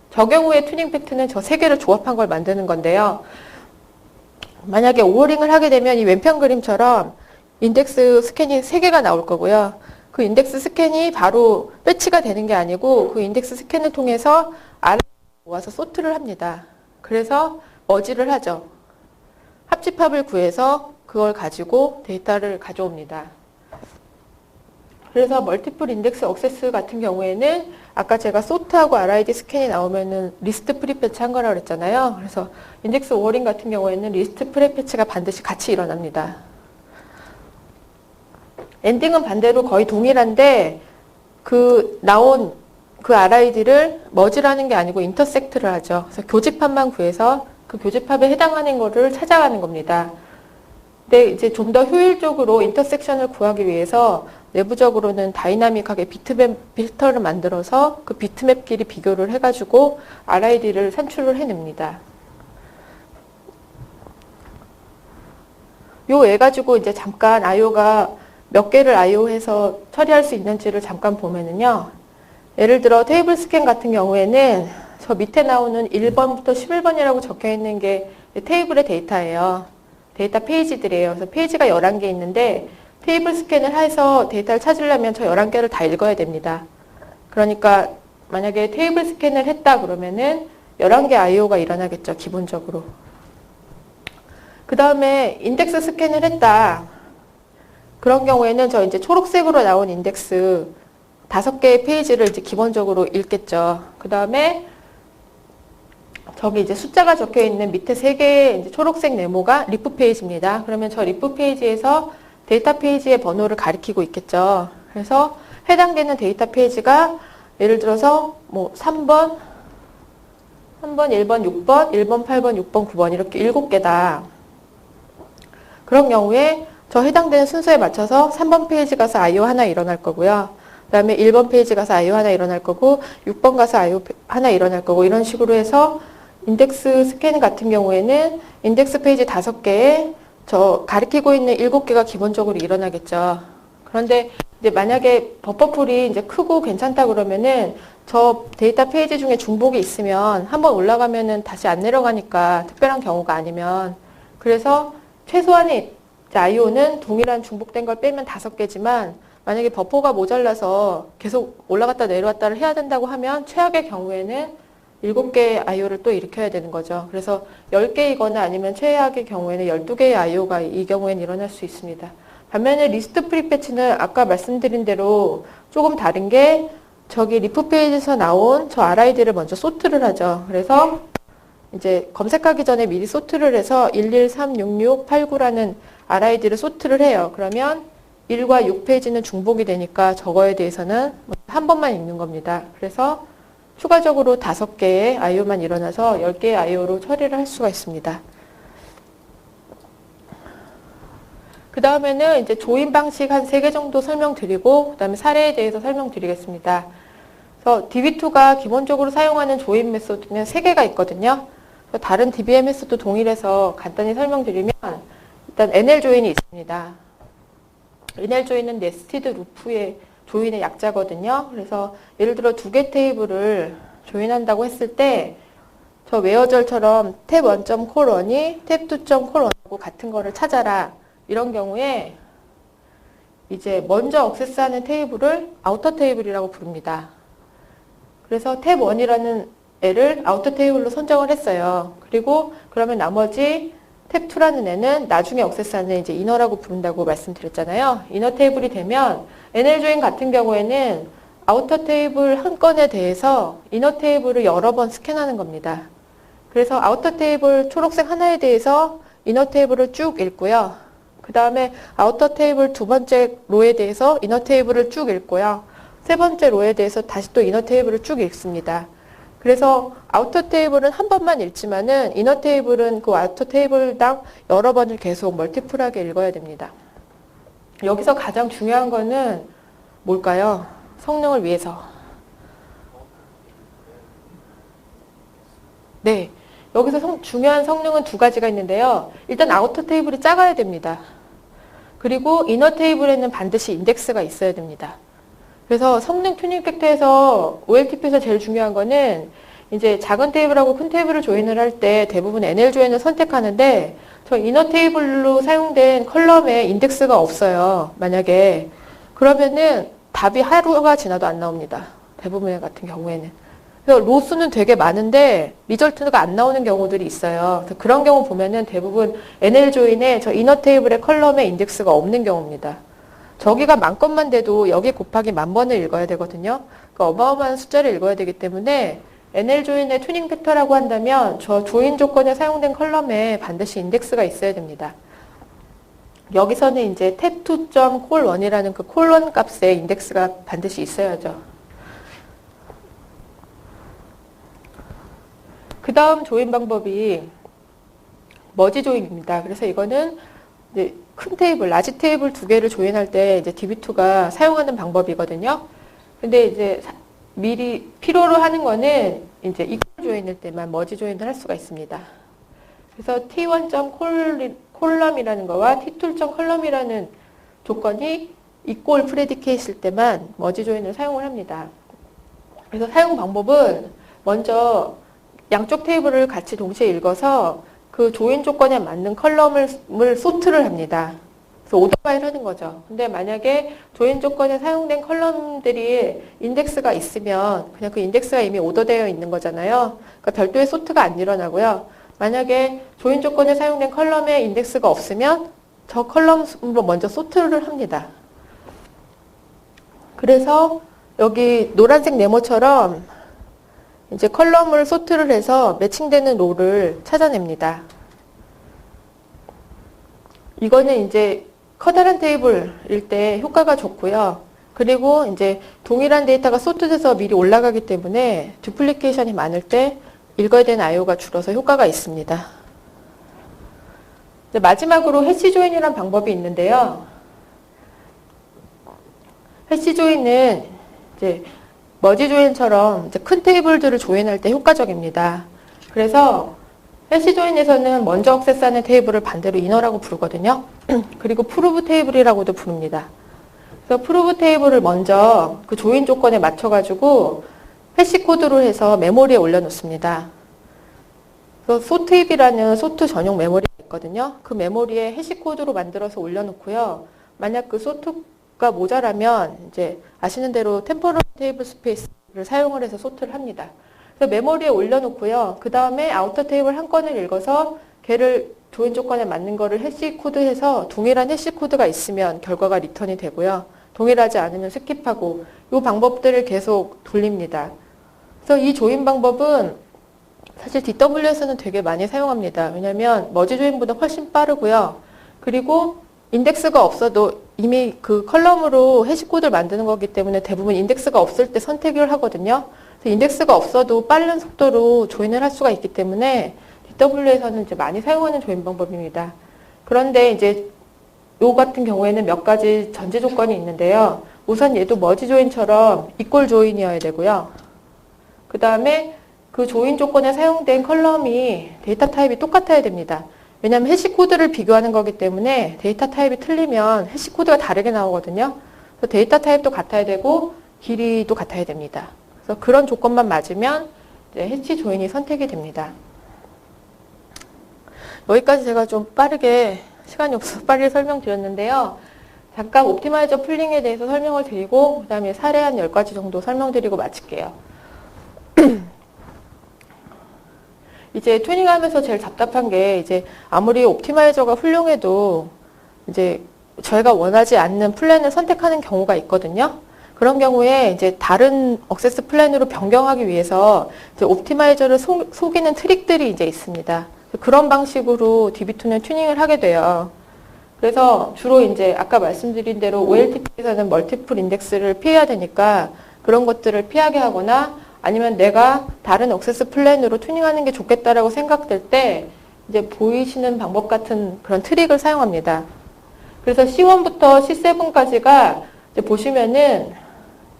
저 경우에 튜닝 팩트는 저 3개를 조합한 걸 만드는 건데요. 만약에 오어링을 하게 되면 이 왼편 그림처럼 인덱스 스캔이 3개가 나올 거고요. 그 인덱스 스캔이 바로 배치가 되는 게 아니고 그 인덱스 스캔을 통해서 RID를 모아서 소트를 합니다. 그래서 머지를 하죠. 합집합을 구해서 그걸 가지고 데이터를 가져옵니다. 그래서 멀티플 인덱스 억세스 같은 경우에는 아까 제가 소트하고 RID 스캔이 나오면은 리스트 프리패치 한 거라고 그랬잖아요. 그래서 인덱스 오어링 같은 경우에는 리스트 프리패치가 반드시 같이 일어납니다. 엔딩은 반대로 거의 동일한데 나온 그 RID를 머지라는 게 아니고 인터섹트를 하죠. 그래서 교집합만 구해서 그 교집합에 해당하는 거를 찾아가는 겁니다. 근데 이제 좀 더 효율적으로 인터섹션을 구하기 위해서 내부적으로는 다이나믹하게 비트맵 필터를 만들어서 그 비트맵끼리 비교를 해가지고 RID를 산출을 해냅니다. 요 애 가지고 이제 잠깐 IO가 몇 개를 IO해서 처리할 수 있는지를 잠깐 보면은요. 예를 들어 테이블 스캔 같은 경우에는 저 밑에 나오는 1번부터 11번이라고 적혀 있는 게 테이블의 데이터예요. 데이터 페이지들이에요. 그래서 페이지가 11개 있는데 테이블 스캔을 해서 데이터를 찾으려면 저 11개를 다 읽어야 됩니다. 그러니까 만약에 테이블 스캔을 했다 그러면은 11개 IO가 일어나겠죠. 기본적으로. 그 다음에 인덱스 스캔을 했다. 그런 경우에는 저 이제 초록색으로 나온 인덱스 5개의 페이지를 이제 기본적으로 읽겠죠. 그 다음에 저기 이제 숫자가 적혀 있는 밑에 3개의 이제 초록색 네모가 리프 페이지입니다. 그러면 저 리프 페이지에서 데이터 페이지의 번호를 가리키고 있겠죠. 그래서 해당되는 데이터 페이지가 예를 들어서 뭐 3번, 1번, 6번, 1번, 8번, 6번, 9번 이렇게 7개다. 그런 경우에 저 해당되는 순서에 맞춰서 3번 페이지 가서 IO 하나 일어날 거고요. 그 다음에 1번 페이지 가서 IO 하나 일어날 거고 6번 가서 IO 하나 일어날 거고 이런 식으로 해서 인덱스 스캔 같은 경우에는 인덱스 페이지 5개에 저 가리키고 있는 7개가 기본적으로 일어나겠죠. 그런데 이제 만약에 버퍼풀이 이제 크고 괜찮다 그러면은 저 데이터 페이지 중에 중복이 있으면 한번 올라가면은 다시 안 내려가니까 특별한 경우가 아니면 그래서 최소한의 IO는 동일한 중복된 걸 빼면 5개지만 만약에 버퍼가 모자라서 계속 올라갔다 내려왔다를 해야 된다고 하면 최악의 경우에는 7개의 IO를 또 일으켜야 되는 거죠. 그래서 10개이거나 아니면 최악의 경우에는 12개의 IO가 이 경우에는 일어날 수 있습니다. 반면에 리스트 프리패치는 아까 말씀드린 대로 조금 다른 게 저기 리프 페이지에서 나온 저 RID를 먼저 소트를 하죠. 그래서 이제 검색하기 전에 미리 소트를 해서 1136689라는 RID를 소트를 해요. 그러면 1과 6페이지는 중복이 되니까 저거에 대해서는 한 번만 읽는 겁니다. 그래서 추가적으로 5개의 IO만 일어나서 10개의 IO로 처리를 할 수가 있습니다. 그 다음에는 이제 조인 방식 한 3개 정도 설명드리고, 그 다음에 사례에 대해서 설명드리겠습니다. 그래서 DB2가 기본적으로 사용하는 조인 메소드는 3개가 있거든요. 다른 DBMS도 동일해서 간단히 설명드리면, 일단 NL 조인이 있습니다. NL 조인은 네스티드 루프의 조인의 약자거든요. 그래서 예를 들어 2개 테이블을 조인한다고 했을 때, 저 웨어절처럼 탭1.콜1이 탭2.콜1하고 같은 거를 찾아라. 이런 경우에 이제 먼저 액세스하는 테이블을 아우터 테이블이라고 부릅니다. 그래서 탭1이라는 애를 아우터 테이블로 선정을 했어요. 그리고 그러면 나머지 탭2라는 애는 나중에 액세스하는 이제 이너라고 부른다고 말씀드렸잖아요. 이너 테이블이 되면 NL 조인 같은 경우에는 아우터 테이블 한 건에 대해서 이너 테이블을 여러 번 스캔하는 겁니다. 그래서 아우터 테이블 초록색 하나에 대해서 이너 테이블을 쭉 읽고요. 그 다음에 아우터 테이블 2번째 로에 대해서 이너 테이블을 쭉 읽고요. 3번째 로에 대해서 다시 또 이너 테이블을 쭉 읽습니다. 그래서 아우터 테이블은 한 번만 읽지만은 이너 테이블은 그 아우터 테이블당 여러 번을 계속 멀티플하게 읽어야 됩니다. 여기서 가장 중요한 거는 뭘까요? 성능을 위해서. 네. 여기서 중요한 성능은 2가지가 있는데요. 일단 아우터 테이블이 작아야 됩니다. 그리고 이너 테이블에는 반드시 인덱스가 있어야 됩니다. 그래서 성능 튜닝 팩터에서 OLTP에서 제일 중요한 거는 이제 작은 테이블하고 큰 테이블을 조인을 할 때 대부분 NL 조인을 선택하는데 저 이너 테이블로 사용된 컬럼에 인덱스가 없어요. 만약에 그러면은 답이 하루가 지나도 안 나옵니다. 대부분 같은 경우에는. 그래서 로수는 되게 많은데 리절트가 안 나오는 경우들이 있어요. 그래서 그런 경우 보면은 대부분 NL 조인에 저 이너 테이블의 컬럼에 인덱스가 없는 경우입니다. 저기가 10,000건만 돼도 여기 곱하기 10,000번을 읽어야 되거든요. 그러니까 어마어마한 숫자를 읽어야 되기 때문에 NL 조인의 튜닝 팩터라고 한다면 저 조인 조건에 사용된 컬럼에 반드시 인덱스가 있어야 됩니다. 여기서는 이제 탭2.콜1이라는 그 콜1 값에 인덱스가 반드시 있어야죠. 그 다음 조인 방법이 머지 조인입니다. 그래서 이거는 이제 큰 테이블, 라지 테이블 2개를 조인할 때 이제 DB2가 사용하는 방법이거든요. 근데 이제 미리 필요로 하는 거는 이제 이퀄 조인일 때만 머지 조인을 할 수가 있습니다. 그래서 t1.콜럼이라는 거와 t2.컬럼이라는 조건이 이퀄 프레디케이트일 때만 머지 조인을 사용을 합니다. 그래서 사용 방법은 먼저 양쪽 테이블을 같이 동시에 읽어서 그 조인 조건에 맞는 컬럼을 소트를 합니다. 그래서 오더 바이를 하는 거죠. 근데 만약에 조인 조건에 사용된 컬럼들이 인덱스가 있으면 그냥 그 인덱스가 이미 오더되어 있는 거잖아요. 그러니까 별도의 소트가 안 일어나고요. 만약에 조인 조건에 사용된 컬럼에 인덱스가 없으면 저 컬럼으로 먼저 소트를 합니다. 그래서 여기 노란색 네모처럼 이제 컬럼을 소트를 해서 매칭되는 로를 찾아냅니다. 이거는 이제 커다란 테이블일 때 효과가 좋고요. 그리고 이제 동일한 데이터가 소트돼서 미리 올라가기 때문에 듀플리케이션이 많을 때 읽어야 되는 IO가 줄어서 효과가 있습니다. 이제 마지막으로 해시 조인이라는 방법이 있는데요. 해시 조인은 이제 머지 조인처럼 이제 큰 테이블들을 조인할 때 효과적입니다. 그래서 해시 조인에서는 먼저 액세스하는 테이블을 반대로 이너라고 부르거든요. 그리고 프루브 테이블이라고도 부릅니다. 그래서 프루브 테이블을 먼저 그 조인 조건에 맞춰가지고 해시 코드로 해서 메모리에 올려놓습니다. 그래서 소트입이라는 소트 전용 메모리가 있거든요. 그 메모리에 해시 코드로 만들어서 올려놓고요. 만약 그 소트가 모자라면 이제 아시는 대로 템포럴 테이블 스페이스를 사용을 해서 소트를 합니다. 그래서 메모리에 올려놓고요. 그 다음에 아우터 테이블 한 건을 읽어서 걔를 조인 조건에 맞는 거를 해시 코드해서 동일한 해시 코드가 있으면 결과가 리턴이 되고요. 동일하지 않으면 스킵하고 이 방법들을 계속 돌립니다. 그래서 이 조인 방법은 사실 DWS는 되게 많이 사용합니다. 왜냐하면 머지 조인보다 훨씬 빠르고요. 그리고 인덱스가 없어도 이미 그 컬럼으로 해시 코드를 만드는 거기 때문에 대부분 인덱스가 없을 때 선택을 하거든요. 인덱스가 없어도 빠른 속도로 조인을 할 수가 있기 때문에 DW에서는 이제 많이 사용하는 조인 방법입니다. 그런데 이제 요 같은 경우에는 몇 가지 전제 조건이 있는데요. 우선 얘도 머지 조인처럼 이퀄 조인이어야 되고요. 그 다음에 그 조인 조건에 사용된 컬럼이 데이터 타입이 똑같아야 됩니다. 왜냐하면 해시 코드를 비교하는 거기 때문에 데이터 타입이 틀리면 해시 코드가 다르게 나오거든요. 그래서 데이터 타입도 같아야 되고 길이도 같아야 됩니다. 그래서 그런 조건만 맞으면 이제 해시 조인이 선택이 됩니다. 여기까지 제가 좀 빠르게 시간이 없어서 빨리 설명드렸는데요. 잠깐 옵티마이저 풀링에 대해서 설명을 드리고 그 다음에 사례 한 10가지 정도 설명드리고 마칠게요. 이제 튜닝하면서 제일 답답한 게 이제 아무리 옵티마이저가 훌륭해도 이제 저희가 원하지 않는 플랜을 선택하는 경우가 있거든요. 그런 경우에 이제 다른 억세스 플랜으로 변경하기 위해서 이제 옵티마이저를 속이는 트릭들이 이제 있습니다. 그런 방식으로 DB2는 튜닝을 하게 돼요. 그래서 주로 이제 아까 말씀드린 대로 OLTP에서는 멀티플 인덱스를 피해야 되니까 그런 것들을 피하게 하거나 아니면 내가 다른 억세스 플랜으로 튜닝하는 게 좋겠다라고 생각될 때 이제 보이시는 방법 같은 그런 트릭을 사용합니다. 그래서 C1부터 C7까지가 이제 보시면은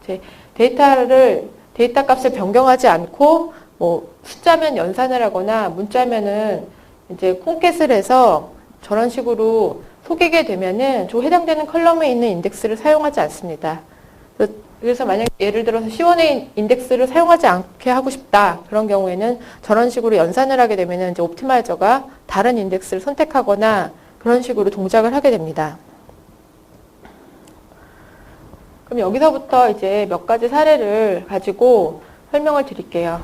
이제 데이터 값을 변경하지 않고 뭐 숫자면 연산을 하거나 문자면은 이제 콩캣을 해서 저런 식으로 속이게 되면은 저 해당되는 컬럼에 있는 인덱스를 사용하지 않습니다. 그래서 만약 예를 들어서 C1의 인덱스를 사용하지 않게 하고 싶다. 그런 경우에는 저런 식으로 연산을 하게 되면은 이제 옵티마이저가 다른 인덱스를 선택하거나 그런 식으로 동작을 하게 됩니다. 그럼 여기서부터 이제 몇 가지 사례를 가지고 설명을 드릴게요.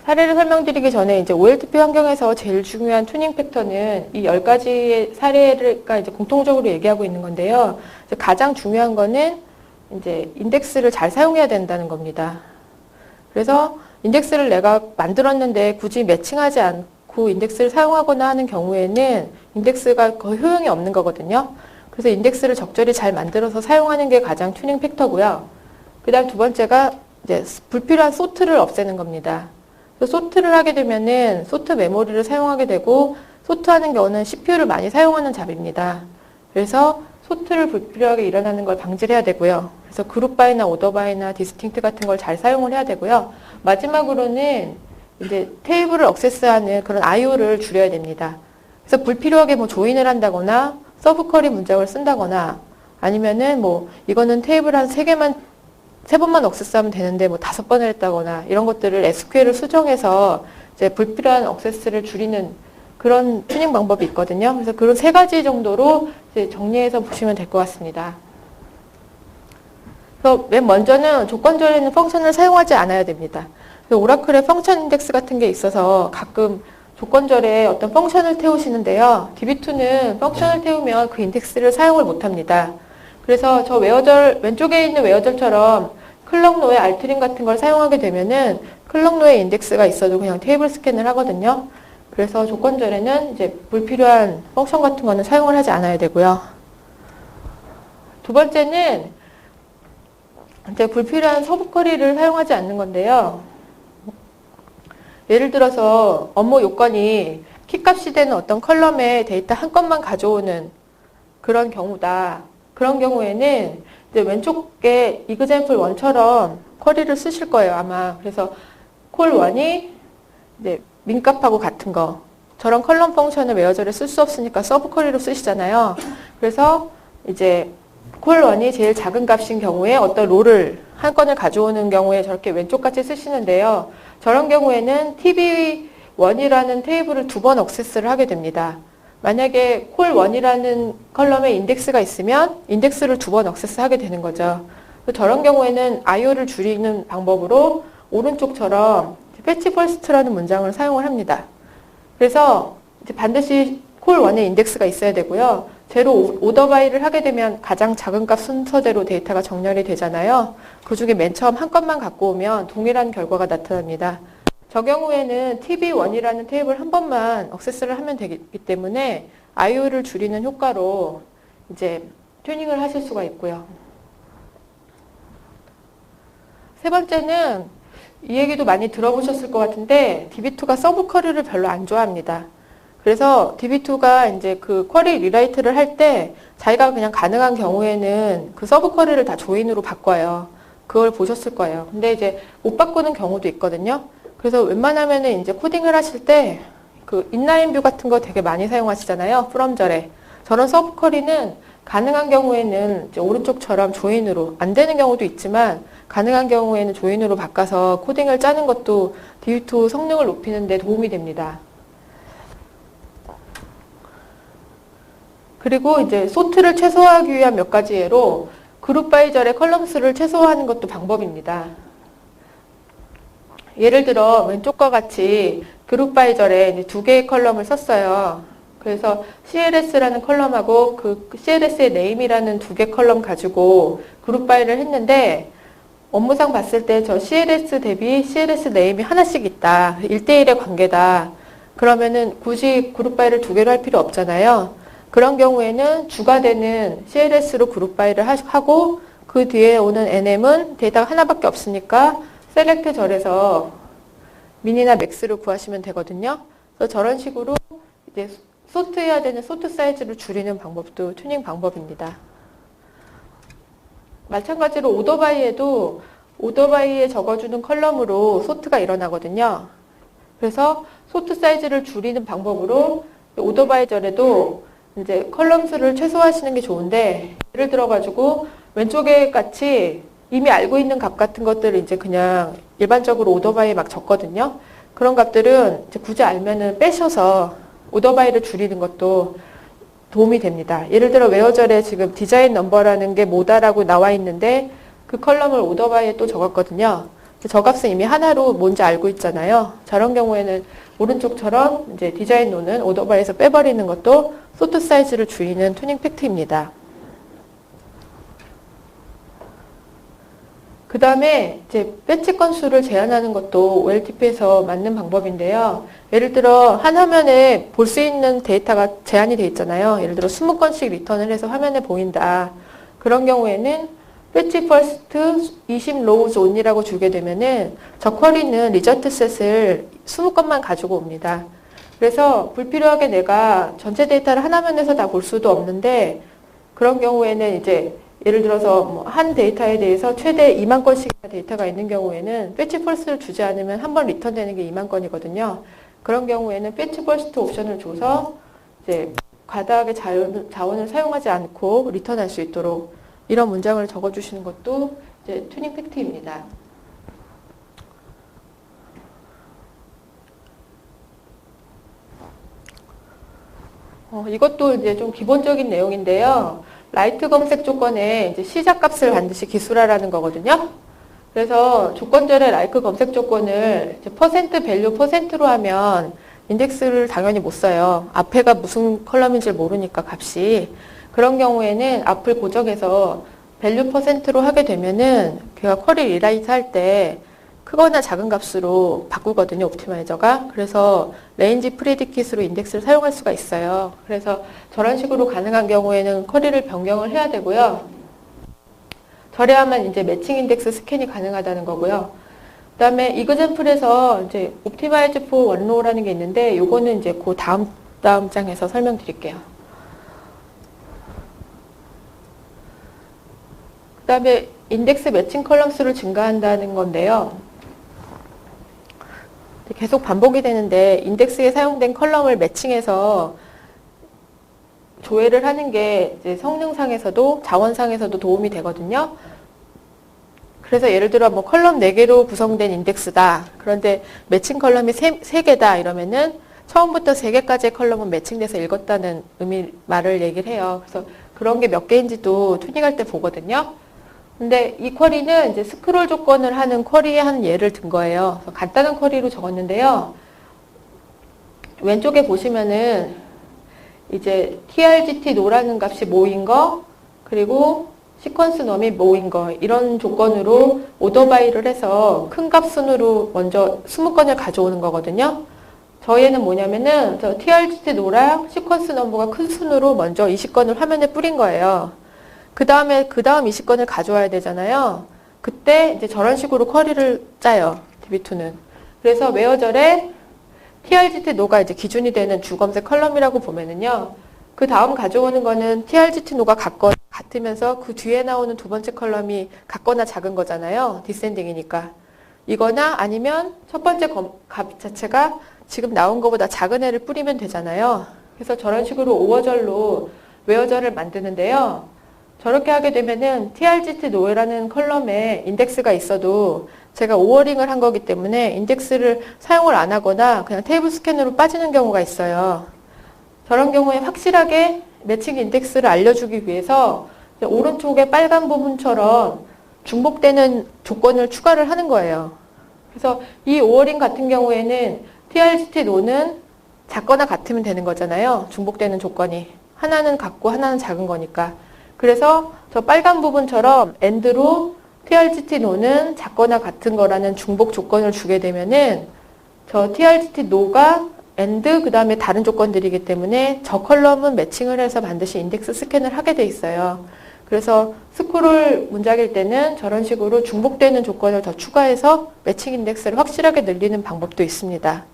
사례를 설명드리기 전에 이제 OLTP 환경에서 제일 중요한 튜닝 패턴은 이 10가지의 사례가 이제 공통적으로 얘기하고 있는 건데요. 이제 가장 중요한 거는 이제 인덱스를 잘 사용해야 된다는 겁니다. 그래서 인덱스를 내가 만들었는데 굳이 매칭하지 않고 인덱스를 사용하거나 하는 경우에는 인덱스가 거의 효용이 없는 거거든요. 그래서 인덱스를 적절히 잘 만들어서 사용하는 게 가장 튜닝 팩터고요. 그 다음 두 번째가 이제 불필요한 소트를 없애는 겁니다. 소트를 하게 되면은 소트 메모리를 사용하게 되고 소트하는 경우는 CPU를 많이 사용하는 잡입니다. 그래서 소트를 불필요하게 일어나는 걸 방지를 해야 되고요. 그래서 그룹 바이나 오더 바이나 디스팅트 같은 걸 잘 사용을 해야 되고요. 마지막으로는 이제 테이블을 억세스하는 그런 IO를 줄여야 됩니다. 그래서 불필요하게 뭐 조인을 한다거나 서브 쿼리 문장을 쓴다거나 아니면은 뭐 이거는 테이블 한 3번만 억세스하면 되는데 뭐 5번을 했다거나 이런 것들을 SQL을 수정해서 이제 불필요한 억세스를 줄이는 그런 튜닝 방법이 있거든요. 그래서 그런 3가지 정도로 이제 정리해서 보시면 될 것 같습니다. 그래서 맨 먼저는 조건절에는 펑션을 사용하지 않아야 됩니다. 오라클에 펑션 인덱스 같은 게 있어서 가끔 조건절에 어떤 펑션을 태우시는데요. DB2는 펑션을 태우면 그 인덱스를 사용을 못합니다. 그래서 저 웨어절, 왼쪽에 있는 웨어절처럼 클럭노의 알트림 같은 걸 사용하게 되면은 클럭노의 인덱스가 있어도 그냥 테이블 스캔을 하거든요. 그래서 조건절에는 이제 불필요한 펑션 같은 거는 사용을 하지 않아야 되고요. 두 번째는 이제 불필요한 서브 쿼리를 사용하지 않는 건데요. 예를 들어서 업무 요건이 키값이 되는 어떤 컬럼에 데이터 한 건만 가져오는 그런 경우다. 그런 경우에는 이제 왼쪽에 example 1처럼 쿼리를 쓰실 거예요, 아마. 그래서 콜1이 이제 민값하고 같은 거. 저런 컬럼 펑션을 웨어절에 쓸 수 없으니까 서브 쿼리로 쓰시잖아요. 그래서 이제 콜1이 제일 작은 값인 경우에 어떤 롤을 한 건을 가져오는 경우에 저렇게 왼쪽같이 쓰시는데요. 저런 경우에는 tb1이라는 테이블을 2번 억세스를 하게 됩니다. 만약에 콜1이라는 컬럼에 인덱스가 있으면 인덱스를 2번 억세스하게 되는 거죠. 저런 경우에는 IO를 줄이는 방법으로 오른쪽처럼 패치 퍼스트라는 문장을 사용을 합니다. 그래서 이제 반드시 콜1에 인덱스가 있어야 되고요. 제로 오더 바이를 하게 되면 가장 작은 값 순서대로 데이터가 정렬이 되잖아요. 그 중에 맨 처음 한 건만 갖고 오면 동일한 결과가 나타납니다. 저 경우에는 tb1이라는 테이블 한 번만 억세스를 하면 되기 때문에 IO를 줄이는 효과로 이제 튜닝을 하실 수가 있고요. 세 번째는 이 얘기도 많이 들어보셨을 것 같은데 DB2가 서브 쿼리를 별로 안 좋아합니다. 그래서 DB2가 이제 그 쿼리 리라이트를 할 때 자기가 그냥 가능한 경우에는 그 서브 쿼리를 다 조인으로 바꿔요. 그걸 보셨을 거예요. 근데 이제 못 바꾸는 경우도 있거든요. 그래서 웬만하면은 이제 코딩을 하실 때 그 인라인 뷰 같은 거 되게 많이 사용하시잖아요. 프롬절에. 저런 서브 쿼리는 가능한 경우에는 이제 오른쪽처럼 조인으로, 안 되는 경우도 있지만 가능한 경우에는 조인으로 바꿔서 코딩을 짜는 것도 DB2 성능을 높이는 데 도움이 됩니다. 그리고 이제 소트를 최소화하기 위한 몇 가지 예로 그룹 바이 절의 컬럼 수를 최소화하는 것도 방법입니다. 예를 들어 왼쪽과 같이 그룹 바이 절에 두 개의 컬럼을 썼어요. 그래서 CLS라는 컬럼하고 그 CLS의 네임이라는 두 개 컬럼 가지고 그룹 바이를 했는데 업무상 봤을 때 저 CLS 대비 CLS 네임이 하나씩 있다. 1대1의 관계다. 그러면은 굳이 그룹 바이를 두 개로 할 필요 없잖아요. 그런 경우에는 주가 되는 CLS로 그룹 바이를 하고 그 뒤에 오는 NM은 데이터가 하나밖에 없으니까 셀렉트 절에서 민이나 맥스를 구하시면 되거든요. 그래서 저런 식으로 이제 소트해야 되는 소트 사이즈를 줄이는 방법도 튜닝 방법입니다. 마찬가지로 오더바이에도 오더바이에 적어주는 컬럼으로 소트가 일어나거든요. 그래서 소트 사이즈를 줄이는 방법으로 오더바이 절에도 이제 컬럼 수를 최소화하시는 게 좋은데 예를 들어가지고 왼쪽에 같이 이미 알고 있는 값 같은 것들을 이제 그냥 일반적으로 오더바이에 막 적거든요. 그런 값들은 이제 굳이 알면은 빼셔서 오더바이를 줄이는 것도 도움이 됩니다. 예를 들어 웨어절에 지금 디자인 넘버라는 게 뭐다라고 나와 있는데 그 컬럼을 오더바이에 또 적었거든요. 저 값은 이미 하나로 뭔지 알고 있잖아요. 저런 경우에는 오른쪽처럼 이제 디자인 노는 오더바이에서 빼버리는 것도 소트 사이즈를 줄이는 튜닝 팩트입니다. 그 다음에 이제 배치 건수를 제한하는 것도 OLTP에서 맞는 방법인데요. 예를 들어 한 화면에 볼 수 있는 데이터가 제한이 돼 있잖아요. 예를 들어 20건씩 리턴을 해서 화면에 보인다. 그런 경우에는 배치 퍼스트 20 로우즈 온이라고 주게 되면은 저 쿼리는 리저트 셋을 20건만 가지고 옵니다. 그래서 불필요하게 내가 전체 데이터를 한 화면에서 다 볼 수도 없는데 그런 경우에는 이제 예를 들어서 뭐 한 데이터에 대해서 최대 2만 건씩 데이터가 있는 경우에는 배치 펄스를 주지 않으면 한 번 리턴되는 게 2만 건이거든요. 그런 경우에는 배치 퍼스트 옵션을 줘서 이제 과다하게 자원을 사용하지 않고 리턴할 수 있도록 이런 문장을 적어주시는 것도 이제 튜닝 팩트입니다. 이것도 이제 좀 기본적인 내용인데요. 라이트 검색 조건에 이제 시작값을 반드시 기술하라는 거거든요. 그래서 조건절의 라이트 검색 조건을 이제 퍼센트 밸류 퍼센트로 하면 인덱스를 당연히 못 써요. 앞에가 무슨 컬럼인지 모르니까 값이. 그런 경우에는 앞을 고정해서 밸류 퍼센트로 하게 되면은 걔가 쿼리 리라이트 할 때 크거나 작은 값으로 바꾸거든요, 옵티마이저가. 그래서 레인지 프리디킷으로 인덱스를 사용할 수가 있어요. 그래서 저런 식으로 가능한 경우에는 쿼리를 변경을 해야 되고요. 저래야만 이제 매칭 인덱스 스캔이 가능하다는 거고요. 그 다음에 이그젠플에서 이제 옵티마이즈 포 원로우라는 게 있는데 요거는 이제 그 다음 장에서 설명드릴게요. 그 다음에 인덱스 매칭 컬럼 수를 증가한다는 건데요. 계속 반복이 되는데 인덱스에 사용된 컬럼을 매칭해서 조회를 하는 게 이제 성능상에서도 자원상에서도 도움이 되거든요. 그래서 예를 들어 뭐 컬럼 4개로 구성된 인덱스다. 그런데 매칭 컬럼이 3개다 이러면은 처음부터 3개까지의 컬럼은 매칭돼서 읽었다는 말을 얘기를 해요. 그래서 그런 게 몇 개인지도 튜닝할 때 보거든요. 근데 이 쿼리는 이제 스크롤 조건을 하는 쿼리의 한 예를 든 거예요. 간단한 쿼리로 적었는데요. 왼쪽에 보시면은 이제 trgt 노라는 값이 뭐인 거, 그리고 시퀀스 넘이 뭐인 거, 이런 조건으로 오더바이를 해서 큰 값 순으로 먼저 20건을 가져오는 거거든요. 저희는 뭐냐면은 저 trgt 노랑 시퀀스 넘버가 큰 순으로 먼저 20건을 화면에 뿌린 거예요. 그 다음 이식건을 가져와야 되잖아요. 그때 이제 저런 식으로 쿼리를 짜요. DB2는. 그래서 웨어절에 TRGT 노가 이제 기준이 되는 주검색 컬럼이라고 보면은요. 그 다음 가져오는 거는 TRGT 노가 같으면서 그 뒤에 나오는 두 번째 컬럼이 같거나 작은 거잖아요. 디센딩이니까. 이거나 아니면 첫 번째 값 자체가 지금 나온 것보다 작은 애를 뿌리면 되잖아요. 그래서 저런 식으로 오어절로 웨어절을 만드는데요. 저렇게 하게 되면은 TRGT 노라는 컬럼에 인덱스가 있어도 제가 오어링을 한 거기 때문에 인덱스를 사용을 안 하거나 그냥 테이블 스캔으로 빠지는 경우가 있어요. 저런 경우에 확실하게 매칭 인덱스를 알려주기 위해서 오른쪽에 빨간 부분처럼 중복되는 조건을 추가를 하는 거예요. 그래서 이 오어링 같은 경우에는 TRGT 노는 작거나 같으면 되는 거잖아요. 중복되는 조건이. 하나는 같고 하나는 작은 거니까. 그래서 저 빨간 부분처럼 AND로 TRGT 노는 작거나 같은 거라는 중복 조건을 주게 되면은 저 TRGT 노가 AND 그 다음에 다른 조건들이기 때문에 저 컬럼은 매칭을 해서 반드시 인덱스 스캔을 하게 돼 있어요. 그래서 스크롤 문작일 때는 저런 식으로 중복되는 조건을 더 추가해서 매칭 인덱스를 확실하게 늘리는 방법도 있습니다.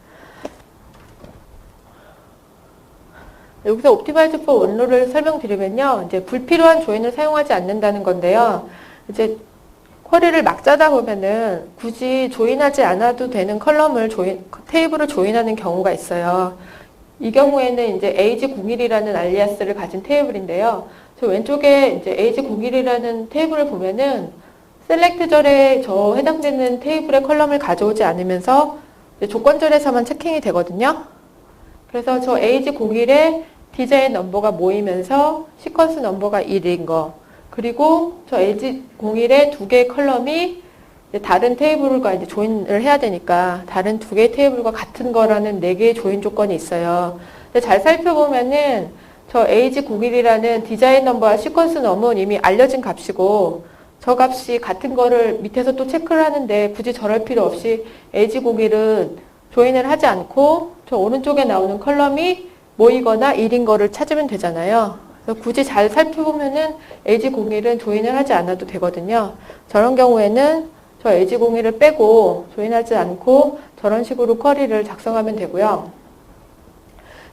여기서 옵티마이즈 포 원로를 설명드리면요. 이제 불필요한 조인을 사용하지 않는다는 건데요. 이제 쿼리를 막 짜다 보면은 굳이 조인하지 않아도 되는 테이블을 조인하는 경우가 있어요. 이 경우에는 이제 age01이라는 알리아스를 가진 테이블인데요. 저 왼쪽에 이제 age01이라는 테이블을 보면은 셀렉트절에 저 해당되는 테이블의 컬럼을 가져오지 않으면서 조건절에서만 체킹이 되거든요. 그래서 저 age01에 디자인 넘버가 모이면서 시퀀스 넘버가 1인 거. 그리고 저 age01에 두 개의 컬럼이 다른 테이블과 이제 조인을 해야 되니까 다른 두 개의 테이블과 같은 거라는 네 개의 조인 조건이 있어요. 근데 잘 살펴보면은 저 age01이라는 디자인 넘버와 시퀀스 넘버는 이미 알려진 값이고 저 값이 같은 거를 밑에서 또 체크를 하는데 굳이 저럴 필요 없이 age01은 조인을 하지 않고 저 오른쪽에 나오는 컬럼이 모이거나 1인 거를 찾으면 되잖아요. 그래서 굳이 잘 살펴보면은 age01은 조인을 하지 않아도 되거든요. 저런 경우에는 저 age01을 빼고 조인하지 않고 저런 식으로 쿼리를 작성하면 되고요.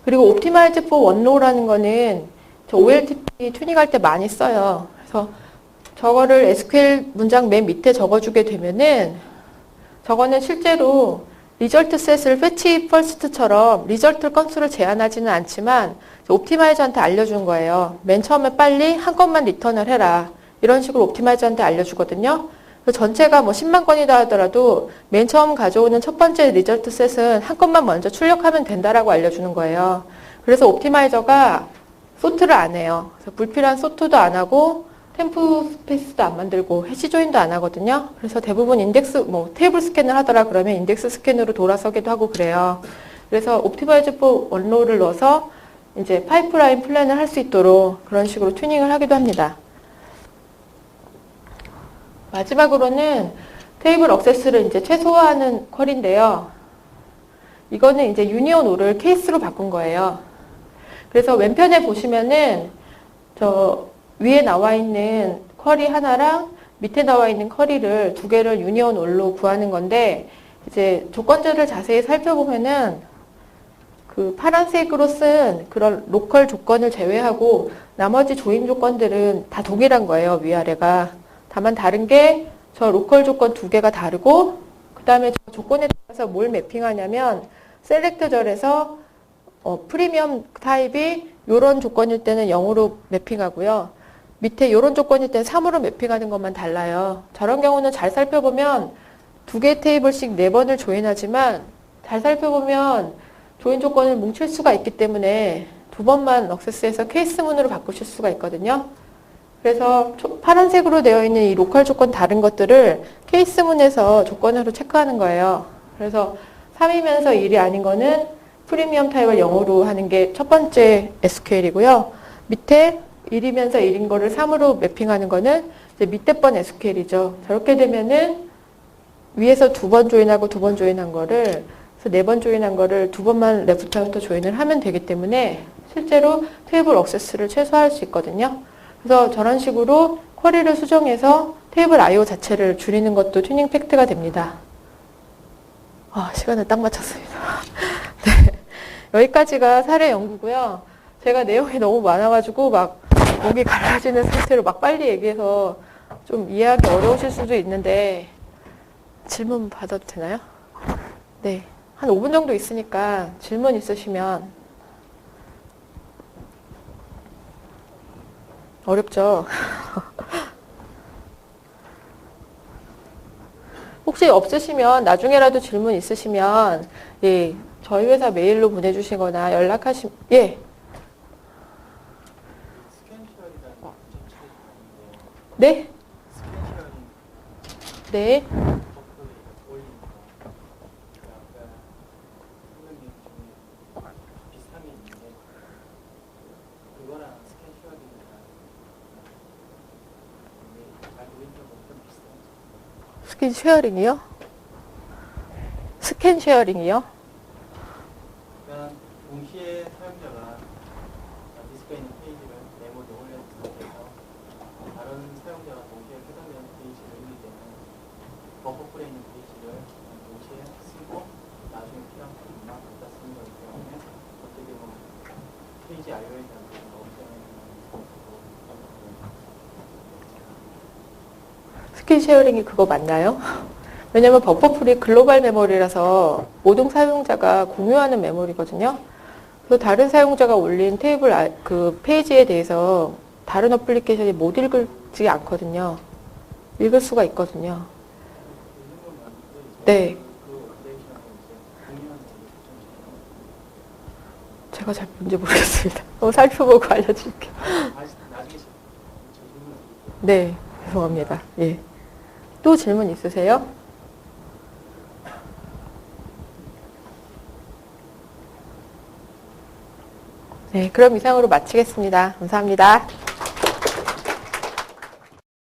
그리고 옵티마이즈 포 원로라는 거는 저 OLTP 튜닝할 때 많이 써요. 그래서 저거를 SQL 문장 맨 밑에 적어주게 되면은 저거는 실제로 리절트 셋을 패치 퍼스트처럼 리절트 건수를 제한하지는 않지만 옵티마이저한테 알려준 거예요. 맨 처음에 빨리 한 건만 리턴을 해라. 이런 식으로 옵티마이저한테 알려주거든요. 전체가 뭐 10만 건이다 하더라도 맨 처음 가져오는 첫 번째 리절트 셋은 한 건만 먼저 출력하면 된다라고 알려주는 거예요. 그래서 옵티마이저가 소트를 안 해요. 그래서 불필요한 소트도 안 하고 템프 스페이스도 안 만들고 해시 조인도 안 하거든요. 그래서 대부분 인덱스, 테이블 스캔을 하더라 그러면 인덱스 스캔으로 돌아서기도 하고 그래요. 그래서 옵티마이즈 포 원로를 넣어서 이제 파이프라인 플랜을 할 수 있도록 그런 식으로 튜닝을 하기도 합니다. 마지막으로는 테이블 액세스를 이제 최소화하는 쿼리인데요. 이거는 이제 유니온 오를 케이스로 바꾼 거예요. 그래서 왼편에 보시면은 저 위에 나와 있는 쿼리 하나랑 밑에 나와 있는 쿼리를 두 개를 유니온 올로 구하는 건데 이제 조건들을 자세히 살펴보면은 그 파란색으로 쓴 그런 로컬 조건을 제외하고 나머지 조인 조건들은 다 동일한 거예요. 위아래가. 다만 다른 게 저 로컬 조건 두 개가 다르고 그 다음에 저 조건에 따라서 뭘 매핑하냐면 셀렉트절에서 프리미엄 타입이 이런 조건일 때는 0으로 매핑하고요. 밑에 이런 조건일 때는 3으로 매핑하는 것만 달라요. 저런 경우는 잘 살펴보면 두 개의 테이블씩 4번을 조인하지만 잘 살펴보면 조인 조건을 뭉칠 수가 있기 때문에 두 번만 액세스해서 케이스문으로 바꾸실 수가 있거든요. 그래서 파란색으로 되어 있는 이 로컬 조건 다른 것들을 케이스문에서 조건으로 체크하는 거예요. 그래서 3이면서 1이 아닌 거는 프리미엄 타입을 0으로 하는 게 첫 번째 SQL이고요. 밑에 1이면서 1인 거를 3으로 매핑하는 거는 이제 밑에 번 SQL이죠. 저렇게 되면은 위에서 두 번 조인하고 두 번 조인한 거를 그래서 4번 조인한 거를 두 번만 레프트아웃 조인을 하면 되기 때문에 실제로 테이블 액세스를 최소화할 수 있거든요. 그래서 저런 식으로 쿼리를 수정해서 테이블 I/O 자체를 줄이는 것도 튜닝 팩트가 됩니다. 시간을 딱 맞췄습니다. 네. 여기까지가 사례 연구고요. 제가 내용이 너무 많아가지고 막 목이 갈라지는 상태로 막 빨리 얘기해서 좀 이해하기 어려우실 수도 있는데 질문 받아도 되나요? 네. 한 5분 정도 있으니까 질문 있으시면. 어렵죠? 혹시 없으시면 나중에라도 질문 있으시면 예, 저희 회사 메일로 보내주시거나 예. 네? 네. 스킨 쉐어링이요? 스캔 쉐어링이요? 그러니까 동시에 사용자가 디스플레이 있는 페이지를 메모리에 올려놓은 상태에서 다른 사용자가 동시에 해당되는 페이지를 읽을 때는 버퍼풀에 있는 페이지를 동시에 쓰고 나중에 필요한 부분만 갖다 쓰는 거기 때문에 어떻게 보면 페이지 I/O에 대한 부분이 엄청나게 스킨 쉐어링이 그거 맞나요? 왜냐면 버퍼풀이 글로벌 메모리라서 모든 사용자가 공유하는 메모리거든요. 그래서 다른 사용자가 올린 그 페이지에 대해서 다른 어플리케이션이 못 읽지 않거든요. 읽을 수가 있거든요. 네. 제가 잘 뭔지 모르겠습니다. 한번 살펴보고 알려드릴게요. 네, 죄송합니다. 예. 또 질문 있으세요? 네, 그럼 이상으로 마치겠습니다. 감사합니다.